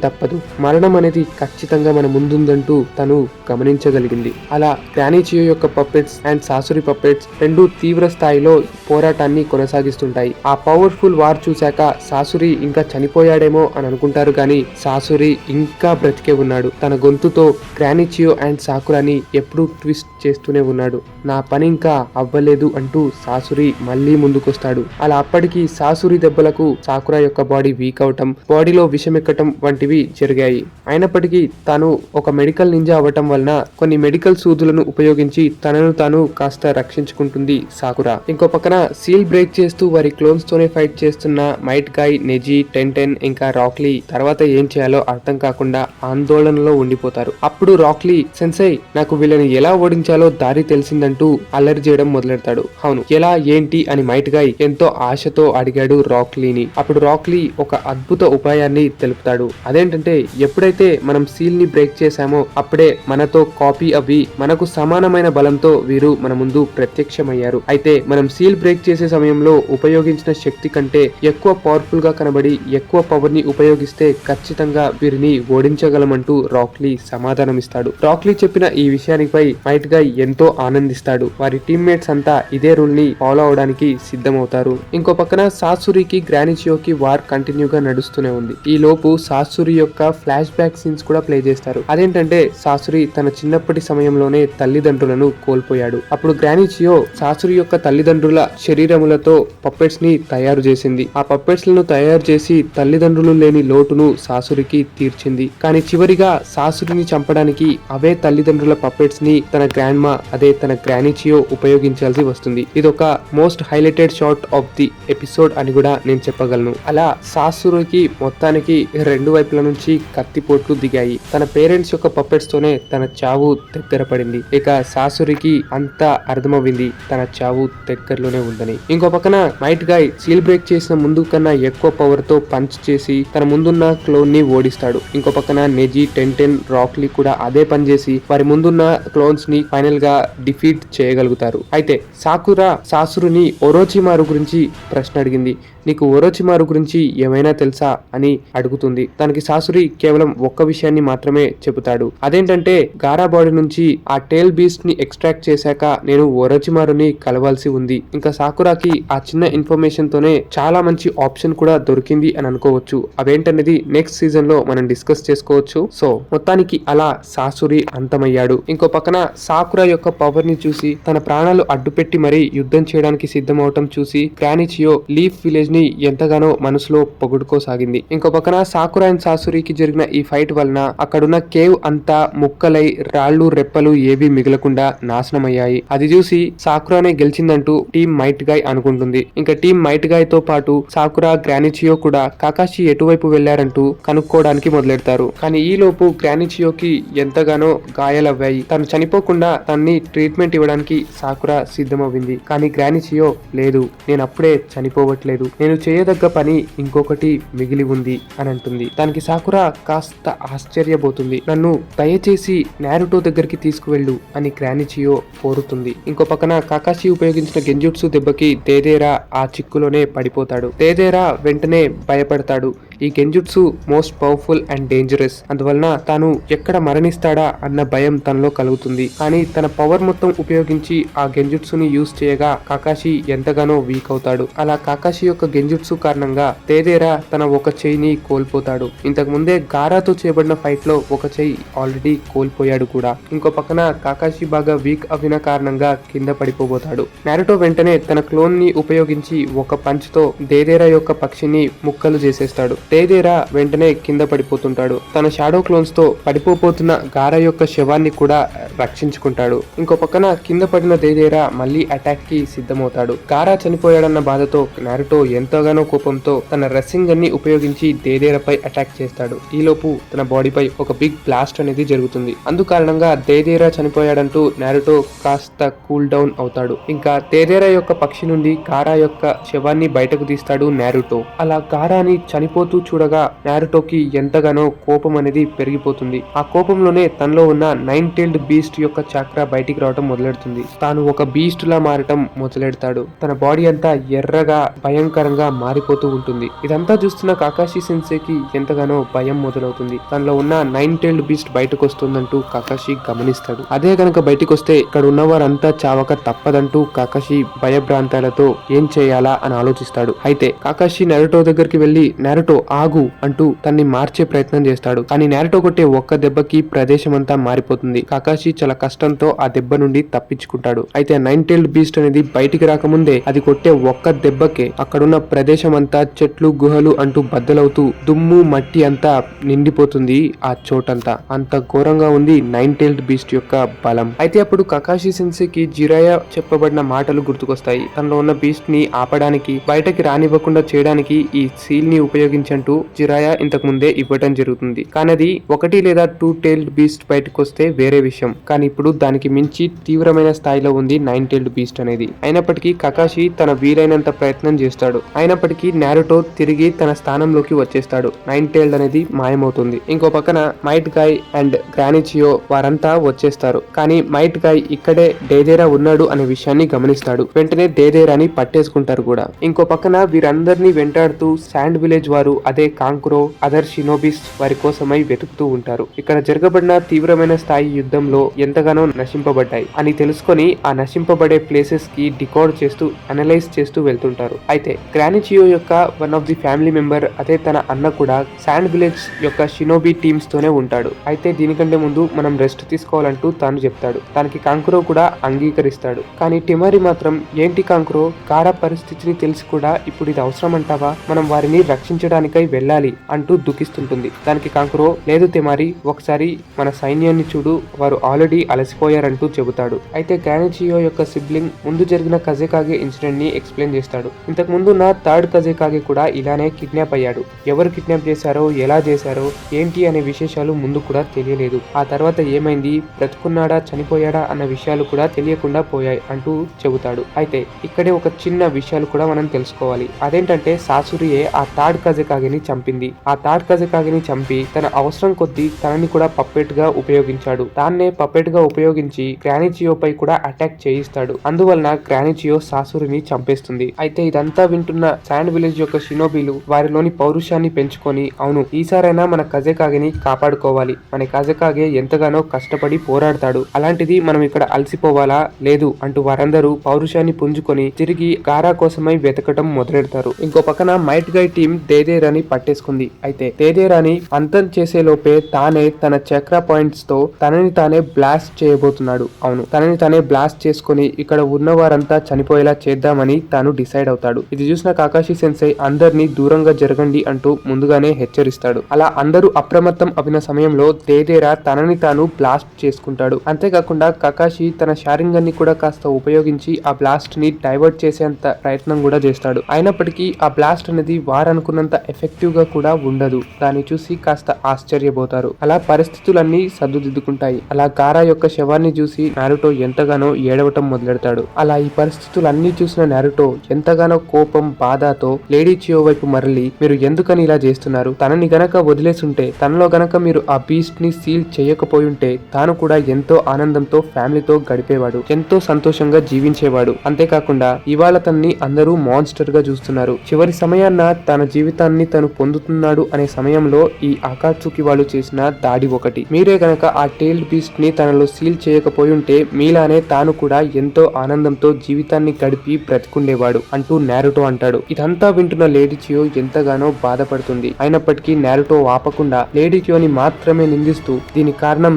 తప్పదు, మరణం అనేది ఖచ్చితంగా మన ముందుందంటూ తను గమనించగలిగింది. అలా గ్రానిచియో యొక్క పప్పెట్స్ అండ్ సాసురి పప్పెట్స్ రెండు తీవ్ర స్థాయిలో పోరాటాన్ని కొనసాగిస్తుంటాయి. ఆ పవర్ఫుల్ వార్ చూశాక సాసురి ఇంకా చనిపోయాడేమో అని అనుకుంటారు కానీ సాసురి ఇంకా బ్రతికే ఉన్నాడు. తన గొంతుతో గ్రానిచియో అండ్ సాకురాని ఎప్పుడూ ట్విస్ట్ చేస్తూనే ఉన్నాడు. నా పని ఇంకా అవ్వలేదు అంటూ సాసురి మళ్ళీ ముందుకొస్తాడు. అలా అప్పటికి సాసురి దెబ్బలకు సాకురా యొక్క బాడీ వీక్ అవటం, బాడీలో విషమెక్కటం వంటివి జరిగాయి. అయినప్పటికీ తాను ఒక మెడికల్ నింజా అవ్వటం వలన కొన్ని మెడికల్ సూదులను ఉపయోగించి తనను తాను కాస్త రక్షించుకుంటుంది సాకురా. ఇంకో పక్కన సీల్ బ్రేక్ చేస్తూ వారి క్లోన్స్ తోనే ఫైట్ చేస్తున్న మైట్ గాయ్, నెజీ, టెన్ ఇంకా రాక్లీ తర్వాత ఏం చేయాలో అర్థం కాకుండా ఆందోళనలో ఉండిపోతారు. అప్పుడు రాక్లీ, సెన్సై, నాకు వీళ్ళని ఎలా ఓడించాలో దారి తెలిసిందంటూ అల్లరి చేయడం మొదలెడతాడు. అవును, ఎలా ఏంటి అని మైట్ గాయ్ ఎంతో ఆశతో అడిగాడు రాక్లీని. అప్పుడు రాక్లీ ఒక అద్భుత ఉపాయాన్ని తెలుపుతాడు. అదేంటంటే, ఎప్పుడైతే మనం సీల్ ని బ్రేక్ చేశామో అప్పుడే మనతో కాపీ అవ్వి మనకు సమానమైన బలంతో వీరు మన ముందు ప్రత్యక్షమయ్యారు. అయితే మనం సీల్ బ్రేక్ చేసే సమయంలో ఉపయోగించిన శక్తి కంటే ఎక్కువ పవర్ఫుల్ గా కనబడి ఎక్కువ పవర్ ని ఉపయోగిస్తే ఖచ్చితంగా వీరిని ఓడించగలమంటూ రాక్లీ సమాధానమిస్తాడు. రాక్లీ చెప్పిన ఈ విషయానిపై మైట్ గాయ్ ఎంతో ఆనందిస్తాడు. వారి టీమ్మేట్స్ అంతా ఇదే రూల్ ని ఫాలో అవడానికి సిద్ధమవుతారు. ఇంకో పక్కన సాసురికి గ్రానిచియోకి వార్ కంటిన్యూగా నడుస్తూనే ఉంది. ఈ లోపు సాసురి యొక్క ఫ్లాష్ బ్యాక్ సీన్స్ కూడా ప్లే చేస్తారు. అదేంటంటే, సాసురి తన చిన్నప్పటి సమయంలోనే తల్లిదండ్రులను కోల్పోయాడు. అప్పుడు గ్రానిచియో సాసురి యొక్క తల్లిదండ్రుల శరీరములతో పప్పెట్స్ ని తయారు చేసింది. ఆ పప్పెట్స్ లను తయారు చేసి తల్లిదండ్రులు లేని లోటును సాసురికి తీర్చింది. కానీ చివరిగా సాసురిని చంపడానికి అవే తల్లిదండ్రుల పప్పెట్స్ ని తన గ్రాండ్మా, అదే తన గ్రానిచియో ఉపయోగించాల్సి వస్తుంది. ఉంటుంది. ఇది ఒక most highlighted shot of the episode అని కూడా నేను చెప్పగలను. అలా సాసురుకి మొత్తానికి రెండు వైపుల నుంచి కత్తిపోట్లు దిగాయి. తన పేరెంట్స్ యొక్క పప్పెట్స్ తోనే తన చావు దగ్గర పడింది. ఇక సాసురికి అంతా అర్థమవుంది తన చావు దగ్గరలోనే ఉందని. ఇంకో పక్కన మైట్ గాయ్ సీల్ బ్రేక్ చేసిన ముందు కన్నా ఎక్కువ పవర్ తో పంచ్ చేసి తన ముందున్న క్లోన్ ని ఓడిస్తాడు. ఇంకో పక్కన నెజీ, టెంటెన్, రాక్లీ కూడా అదే పని చేసి వారి ముందున్న క్లోన్స్ ని ఫైనల్ గా డిఫీట్ చేయగలుగుతారు. అయితే సాకురా సాసురుని ఒరోచిమారు గురించి ప్రశ్న అడిగింది. నీకు ఒరోచిమారు గురించి ఏమైనా తెలుసా అని అడుగుతుంది. దానికి సాసురి కేవలం ఒక్క విషయాన్ని మాత్రమే చెబుతాడు. అదేంటంటే గారా బాడీ నుంచి ఆ టేల్ బీస్ట్ ని ఎక్స్ట్రాక్ట్ చేశాక నేను ఒరోచిమారుని కలవాల్సి ఉంది. ఇంకా సాకురాకి ఆ చిన్న ఇన్ఫర్మేషన్ తోనే చాలా మంచి ఆప్షన్ కూడా దొరికింది అని అనుకోవచ్చు. అవేంటనేది నెక్స్ట్ సీజన్ లో మనం డిస్కస్ చేసుకోవచ్చు. సో మొత్తానికి అలా సాసురి అంతమయ్యాడు. ఇంకో పక్కన సాకురా యొక్క పవర్ ని చూసి తన ప్రాణాలు అడ్డుపెట్టి మరీ యుద్ధం చేయడానికి సిద్ధమవటం చూసి గ్రానిచియో లీఫ్ విలేజ్ ని ఎంతగానో మనసులో పొగుడుకోసాగింది. ఇంకో పక్కన సాకురా అండ్ సాసురికి జరిగిన ఈ ఫైట్ వలన అక్కడున్న కేవ్ అంతా ముక్కలై రాళ్లు రెప్పలు ఏవి మిగలకుండా నాశనమయ్యాయి. అది చూసి సాకురానే గెలిచిందంటూ టీం మైట్ గాయ్ అనుకుంటుంది. ఇంకా టీం మైట్ గాయ్ తో పాటు సాకురా, గ్రానిచియో కూడా కాకాషి ఎటువైపు వెళ్లారంటూ కనుక్కోవడానికి మొదలెడతారు. కానీ ఈ లోపు గ్రానిచియోకి ఎంతగానో గాయాలవ్వాయి. తను చనిపోకుండా తన్ని ట్రీట్మెంట్ ఇవ్వడానికి సాకురా సిద్ధమవుంది. కానీ గ్రానిచియో లేదు, నేను అప్పుడే చనిపోవట్లేదు, నేను చేయదగ్గ పని ఇంకొకటి మిగిలి ఉంది అని అంటుంది. దానికి సాకురా కాస్త ఆశ్చర్యపోతుంది. నన్ను దయచేసి నారుటో దగ్గరికి తీసుకువెళ్ళు అని గ్రానిచియో కోరుతుంది. ఇంకో పక్కన కాకాషి ఉపయోగించిన గెంజుట్సు దెబ్బకి దేదేరా ఆ చిక్కులోనే పడిపోతాడు. దేదేరా వెంటనే భయపడతాడు. ఈ గెంజుట్సు మోస్ట్ పవర్ఫుల్ అండ్ డేంజరస్, అందువలన తాను ఎక్కడ మరణిస్తాడా అన్న భయం తనలో కలుగుతుంది. కానీ తన పవర్ మొత్తం ఉపయోగించి ఆ గెంజుట్సుని యూజ్ చేయగా కాకాషి ఎంతగానో వీక్ అవుతాడు. అలా కాకాషి యొక్క గెంజుట్సు కారణంగా దేదేరా తన ఒక చెయ్యిని కోల్పోతాడు. ఇంతకు ముందే గారాతో చేయబడిన ఫైట్ లో ఒక చెయ్యి ఆల్రెడీ కోల్పోయాడు కూడా. ఇంకో పక్కన కాకాషి బాగా వీక్ అవిన కారణంగా కింద పడిపోబోతాడు. నారుటో వెంటనే తన క్లోన్ ని ఉపయోగించి ఒక పంచ్ తో దేదేరా యొక్క పక్షిని ముక్కలు చేసేస్తాడు. దేదేరా వెంటనే కింద పడిపోతుంటాడు. తన షాడో క్లోన్స్ తో పడిపోతున్న గారా యొక్క శవాన్ని కూడా రక్షించుకుంటాడు. ఇంకో పక్కన కింద పడిన దేదేరా మళ్ళీ అటాక్ కి సిద్ధమవుతాడు. గారా చనిపోయాడన్న బాధతో నారుటో ఎంతగానో కోపంతో తన రెస్సింగ్ గన్ ని ఉపయోగించి దేదేరాపై అటాక్ చేస్తాడు. ఈలోపు తన బాడీపై ఒక బిగ్ బ్లాస్ట్ అనేది జరుగుతుంది. అందుకారణంగా దేదేరా చనిపోయాడంటూ నారుటో కాస్త కూల్ డౌన్ అవుతాడు. ఇంకా దేదేరా యొక్క పక్షి నుండి గారా యొక్క శవాన్ని బయటకు తీస్తాడు నారుటో. అలా గారాని చనిపోతూ చూడగా నారుటోకి ఎంతగానో కోపం అనేది పెరిగిపోతుంది. ఆ కోపంలోనే తనలో ఉన్న 9 టైల్డ్ బీస్ట్ యొక్క చక్ర బయటికి రావడం మొదలెడుతుంది. తాను ఒక బీస్ట్ లా మారటం మొదలెడతాడు. తన బాడీ అంతా ఎర్రగా భయంకరంగా మారిపోతూ ఉంటుంది. ఇదంతా చూస్తున్న కాకాషి సెన్సేకి ఎంతగానో భయం మొదలవుతుంది. తనలో ఉన్న 9 టైల్డ్ బీస్ట్ బయటకు వస్తుందంటూ కాకాషి గమనిస్తాడు. అదే గనక బయటకు వస్తే ఇక్కడ ఉన్న వారంతా చావక తప్పదంటూ కాకాషి భయభ్రాంతాలతో ఏం చేయాలా అని ఆలోచిస్తాడు. అయితే కాకాషి నారుటో దగ్గరికి వెళ్లి నారుటో ఆగు అంటూ తన్ని మార్చే ప్రయత్నం చేస్తాడు. కానీ నారుటో కొట్టే ఒక్క దెబ్బకి ప్రదేశం అంతా మారిపోతుంది. కాకాషి చాలా కష్టంతో ఆ దెబ్బ నుండి తప్పించుకుంటాడు. అయితే 9 టైల్డ్ బీస్ట్ అనేది బయటికి రాకముందే అది కొట్టే ఒక్క దెబ్బకే అక్కడున్న ప్రదేశం అంతా చెట్లు గుహలు అంటూ బద్దలవుతూ దుమ్ము మట్టి అంతా నిండిపోతుంది. ఆ చోటంతా అంత ఘోరంగా ఉంది 9 టైల్డ్ బీస్ట్ యొక్క బలం. అయితే అప్పుడు కకాషి సెన్సేకి జిరాయా చెప్పబడిన మాటలు గుర్తుకొస్తాయి. తనలో ఉన్న బీస్ట్ ని ఆపడానికి, బయటకి రానివ్వకుండా చేయడానికి ఈ సీల్ ని ఉపయోగించంటూ జిరాయా ఇంతకు ముందే ఇవ్వటం జరుగుతుంది. కానీ అది 1 లేదా 2 టైల్డ్ బీస్ట్ బయటకు వస్తే వేరే విషయం. కానీ ఇప్పుడు దానికి మించి తీవ్రమైన స్థాయిలో ఉంది 9 టైల్డ్ బీస్ట్ అనేది. అయినప్పటికీ కకాషి తన వీలైనంత ప్రయత్నం చేస్తాడు. అయినప్పటికీ నారుటో తిరిగి తన స్థానంలోకి వచ్చేస్తాడు. 9 టైల్డ్ అనేది మాయమవుతుంది. ఇంకో పక్కన మైట్ గాయ్ అండ్ గ్రానిచియో వారంతా వచ్చేస్తారు. కానీ మైట్ గాయ్ ఇక్కడే దేదేరా ఉన్నాడు అనే విషయాన్ని గమనిస్తాడు. వెంటనే దేదేరాని పట్టేసుకుంటారు కూడా. ఇంకో పక్కన వీరందరినీ వెంటాడుతూ శాండ్ విలేజ్ వారు, అదే కాంకురో, అదర్ షినోబిస్ వారి కోసమై వెతుకుతూ ఉంటారు. ఇక్కడ జరగబడిన తీవ్రమైన స్థాయి యుద్ధంలో ఎంతగానో నశింపబడ్డాయి అని తెలుసుకొని ఆ నశింపబడే ప్లేసెస్ కి డికోడ్ చేస్తూ అనలైజ్ చేస్తూ వెళ్తుంటారు. అయితే గ్రానిచియో యొక్క one of the family member, అదే తన అన్న కూడా శాండ్ విలేజ్ యొక్క షినోబి టీమ్స్ తోనే ఉంటాడు. అయితే దీనికంటే ముందు మనం రెస్ట్ తీసుకోవాలంటూ తాను చెప్తాడు. దానికి కాంకురో కూడా అంగీకరిస్తాడు. కానీ టిమారి మాత్రం, ఏంటి కాంకురో, గారా పరిస్థితిని తెలిసి కూడా ఇప్పుడు ఇది అవసరం అంటావా? మనం వారిని రక్షించడానికి దానికై వెళ్ళాలి అంటూ దుఃఖిస్తుంటుంది. దానికి కాంకురో, లేదు తెమారి, ఒకసారి మన సైన్యాన్ని చూడు, వారు ఆల్రెడీ అలసిపోయారంటూ చెబుతాడు. అయితే గ్రానిచియో యొక్క సిబ్లింగ్ ముందు జరిగిన కజేకాగే ఇన్సిడెంట్ ని ఎక్స్ప్లెయిన్ చేస్తాడు. ఇంతకు ముందు నా థర్డ్ కజేకాగే కూడా ఇలానే కిడ్నాప్ అయ్యాడు. ఎవరు కిడ్నాప్ చేశారో, ఎలా చేశారో, ఏంటి అనే విశేషాలు ముందు కూడా తెలియలేదు. ఆ తర్వాత ఏమైంది, బ్రతుకున్నాడా చనిపోయాడా అన్న విషయాలు కూడా తెలియకుండా పోయాయి అంటూ చెబుతాడు. అయితే ఇక్కడే ఒక చిన్న విషయాలు కూడా మనం తెలుసుకోవాలి. అదేంటంటే సాసురియే ఆ థర్డ్ కజేకాగేని చంపింది. ఆ థర్డ్ కజేకాగేని చంపి తన అవసరం కొద్దీ తనని కూడా పప్పెట్ గా ఉపయోగించాడు. దాన్నే పప్పెట్ గా ఉపయోగించి గ్రానిచియో పై కూడా అటాక్ చేయిస్తాడు. అందువలన గ్రానిచియో సాసురిని చంపేస్తుంది. అయితే ఇదంతా వింటున్న శాండ్ విలేజ్ యొక్క షినోబీలు వారిలోని పౌరుషాన్ని పెంచుకొని, అవును ఈసారైనా మన కజేకాగేని కాపాడుకోవాలి, మన కజేకాగే ఎంతగానో కష్టపడి పోరాడతాడు, అలాంటిది మనం ఇక్కడ అలసిపోవాలా, లేదు అంటూ వారందరూ పౌరుషాన్ని పుంజుకొని తిరిగి గారా కోసమై వెతకటం మొదలెడతారు. ఇంకో పక్కన మైట్ గై టీం దేదేరాని పట్టేసుకుంది. అయితే దేదేరాని అంతం చేసే లోపే తానే తన చక్ర పాయింట్స్ తో తనని తానే బ్లాస్ట్ చేయబోతున్నాడు. అవును, తనని తానే బ్లాస్ట్ చేసుకుని ఇక్కడ ఉన్న వారంతా చనిపోయేలా చేద్దామని తాను డిసైడ్ అవుతాడు. ఇది చూసిన కాకాషి సెన్సై అందరినీ దూరంగా జరగండి అంటూ ముందుగానే హెచ్చరిస్తాడు. అలా అందరూ అప్రమత్తం అవిన సమయంలో దేదేరా తనని తాను బ్లాస్ట్ చేసుకుంటాడు. అంతేకాకుండా కకాషి తన షారింగన్ ని కూడా కాస్త ఉపయోగించి ఆ బ్లాస్ట్ ని డైవర్ట్ చేసేంత ప్రయత్నం కూడా చేస్తాడు. అయినప్పటికీ ఆ బ్లాస్ట్ అనేది వారనుకున్నంత ఎఫెక్టివ్ గా కూడా ఉండదు. దాన్ని చూసి కాస్త ఆశ్చర్యపోతారు. అలా పరిస్థితులన్నీ సర్దుదిద్దుకుంటాయి. అలా గారా యొక్క శవాన్ని చూసి నారుటో ఎంతగానో ఏడవటం మొదలెడతాడు. అలా ఈ పరిస్థితులన్నీ చూసిన నారుటో ఎంతగానో కోపం, బాధతో లేడీ చియో వైపు మరలి, మీరు ఎందుకని ఇలా చేస్తున్నారు, తనని గనక వదిలేసుంటే, తనలో గనక మీరు ఆ బీస్ట్ ని సీల్ చేయకపోయుంటే తాను కూడా ఎంతో ఆనందంతో ఫ్యామిలీతో గడిపేవాడు, ఎంతో సంతోషంగా జీవించేవాడు. అంతేకాకుండా ఇవాళ తనని అందరూ మాన్స్టర్ గా చూస్తున్నారు. చివరి సమయాన్న తన జీవితాన్ని తను పొందుతున్నాడు అనే సమయంలో ఈ అకాట్సుకి వాళ్ళు చేసిన దాడి ఒకటి. మీరే గనక ఆ టేల్డ్ బీస్ట్ ని తనలో సీల్ చేయకపోయుంటే మీలానే తాను కూడా ఎంతో ఆనందంతో జీవితాన్ని గడిపి బ్రతికుండేవాడు అంటూ నారుటో అంటాడు. ఇదంతా వింటున్న లేడీ చియో ఎంతగానో బాధపడుతుంది. అయినప్పటికీ నారుటో ఆపకుండా లేడీ చియోని మాత్రమే నిందిస్తూ, దీని కారణం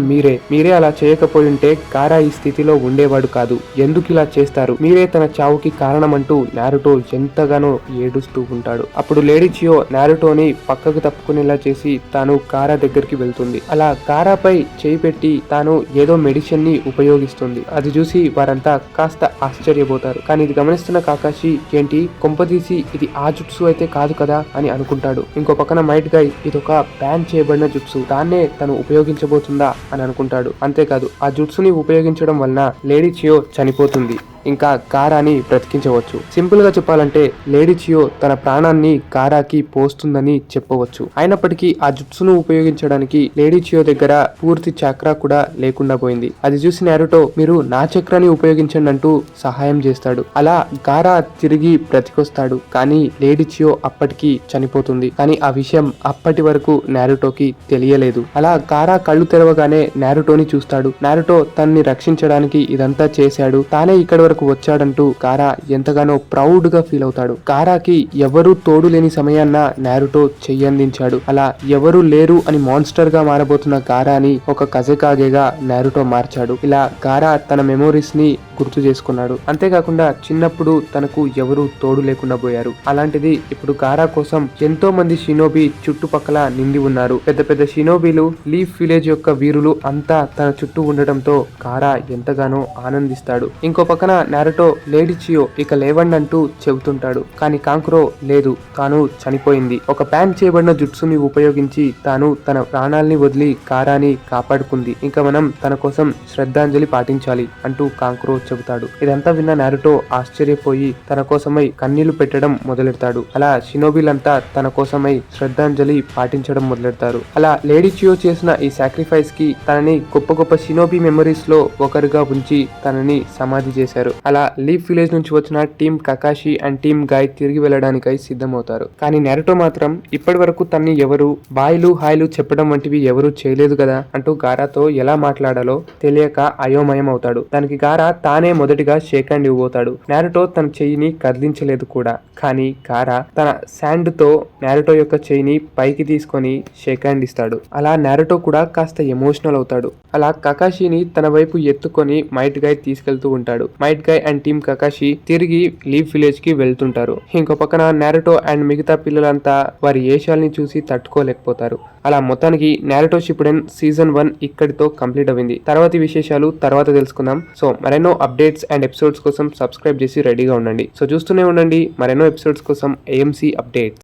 మీరే అలా చేయకపోయుంటే గారా ఈ స్థితిలో ఉండేవాడు కాదు, ఎందుకు ఇలా చేస్తారు, మీరే తన చావుకి కారణం అంటూ నారుటో ఎంతగానో ఏడుస్తూ ఉంటాడు. అప్పుడు లేడీ చియో నారుటోని పక్కకు తప్పుకునేలా చేసి తాను గారా దగ్గరికి వెళ్తుంది. అలా గారాపై చేయి పెట్టి తాను ఏదో మెడిసిన్ ని ఉపయోగిస్తుంది. అది చూసి వారంతా కాస్త ఆశ్చర్యపోతారు. కానీ ఇది గమనిస్తున్న కాకాషి, ఏంటి కొంపదీసి ఇది ఆ జుట్సు అయితే కాదు కదా అని అనుకుంటాడు. ఇంకో పక్కన మైట్ గై ఇదొక బ్యాన్ చేయబడిన జుట్సు, దాన్నే తను ఉపయోగించబోతుందా అని అనుకుంటాడు. అంతేకాదు ఆ జుట్సుని ఉపయోగించడం వలన లేడీ చియో చనిపోతుంది, ఇంకా గారాని బ్రతికించవచ్చు. సింపుల్ గా చెప్పాలంటే లేడీ చియో తన ప్రాణాన్ని గారాకి పోస్తుందని చెప్పవచ్చు. అయినప్పటికీ ఆ జుట్సును ఉపయోగించడానికి లేడీ చియో దగ్గర పూర్తి చక్ర కూడా లేకుండా పోయింది. అది చూసి నారుటో, మీరు నా చక్రాన్ని ఉపయోగించండి అంటూ సహాయం చేస్తాడు. అలా గారా తిరిగి బ్రతికొస్తాడు. కానీ లేడీ చియో అప్పటికి చనిపోతుంది. కానీ ఆ విషయం అప్పటి వరకు నారుటోకి తెలియలేదు. అలా గారా కళ్ళు తెరవగానే నారుటోని చూస్తాడు. నారుటో తనని రక్షించడానికి ఇదంతా చేశాడు, తానే ఇక్కడ వరకు వచ్చాడంటూ గారా ఎంతగానో ప్రౌడ్ గా ఫీల్ అవుతాడు. గారాకి ఎవరూ తోడు లేని సమయాన్న నారుటో చెయ్యందించాడు. అలా ఎవరూ లేరు అని మాన్స్టర్ గా మారబోతున్న గారాని ఒక కజేకాగేగా నారుటో మార్చాడు. ఇలా గారా తన మెమోరీస్ ని గుర్తు చేసుకున్నాడు. అంతేకాకుండా చిన్నప్పుడు తనకు ఎవరూ తోడు లేకుండా పోయారు. అలాంటిది ఇప్పుడు గారా కోసం ఎంతో మంది షినోబి చుట్టుపక్కల నిండి ఉన్నారు. పెద్ద పెద్ద షినోబీలు, లీఫ్ విలేజ్ యొక్క వీరులు అంతా తన చుట్టూ ఉండటంతో గారా ఎంతగానో ఆనందిస్తాడు. ఇంకో పక్కన నారుటో లేడీ చియో ఇక లేవండి అంటూ చెబుతుంటాడు. కానీ కాంకురో, లేదు తాను చనిపోయింది, ఒక ప్యాన్ చేయబడిన జుట్సుని ఉపయోగించి తాను తన ప్రాణాల్ని వదిలి గారాని కాపాడుకుంది, ఇంకా మనం తన కోసం శ్రద్ధాంజలి పాటించాలి అంటూ కాంకురో చెబుతాడు. ఇదంతా విన్న నారుటో ఆశ్చర్యపోయి తన కోసమై కన్నీళ్లు పెట్టడం మొదలెడతాడు. అలా షినోబీలంతా తన కోసమై శ్రద్ధాంజలి పాటించడం మొదలెడతారు. అలా లేడీ చియో చేసిన ఈ సాక్రిఫైస్ కి తనని గొప్ప గొప్ప షినోబీ మెమరీస్ లో ఒకరుగా ఉంచి తనని సమాధి చేశారు. అలా లీఫ్ విలేజ్ నుంచి వచ్చిన team Kakashi and team guy తిరిగి వెళ్ళడానికై సిద్ధమవుతారు. కానీ నారుటో మాత్రం ఇప్పటి వరకు తన్ని ఎవరు బాయ్లు హాయ్లు చెప్పడం వంటివి ఎవరూ చేయలేదు కదా అంటూ గారాతో ఎలా మాట్లాడాలో తెలియక అయోమయం అవుతాడు. దానికి గారా తానే మొదటిగా షేక్ హ్యాండ్ ఇవ్వబోతాడు. నారుటో తన చెయ్యిని కదిలించలేదు కూడా. కానీ గారా తన శాండ్ తో నారుటో యొక్క చెయ్యిని పైకి తీసుకొని షేక్ హ్యాండ్ ఇస్తాడు. అలా నారుటో కూడా కాస్త ఎమోషనల్ అవుతాడు. అలా కకాషిని తన వైపు ఎత్తుకొని మైట్ గై తీసుకెళ్తూ ఉంటాడు. Might light guy and team Kakashi తిరిగి లీఫ్ విలేజ్ కి వెళ్తుంటారు. ఇంకో పక్కన నారుటో అండ్ మిగతా పిల్లలంతా వారి ఏషాల్ని చూసి తట్టుకోలేకపోతారు. అలా మొత్తానికి నారుటో షిప్పుడెన్ సీజన్ 1 ఇక్కడితో కంప్లీట్ అయింది. తర్వాతి విశేషాలు తర్వాత తెలుసుకుందాం. సో మరెన్నో అప్డేట్స్ అండ్ ఎపిసోడ్స్ కోసం సబ్స్క్రైబ్ చేసి రెడీగా ఉండండి. సో చూస్తూనే ఉండండి మరెన్నో ఎపిసోడ్స్ కోసం AMC అప్డేట్స్.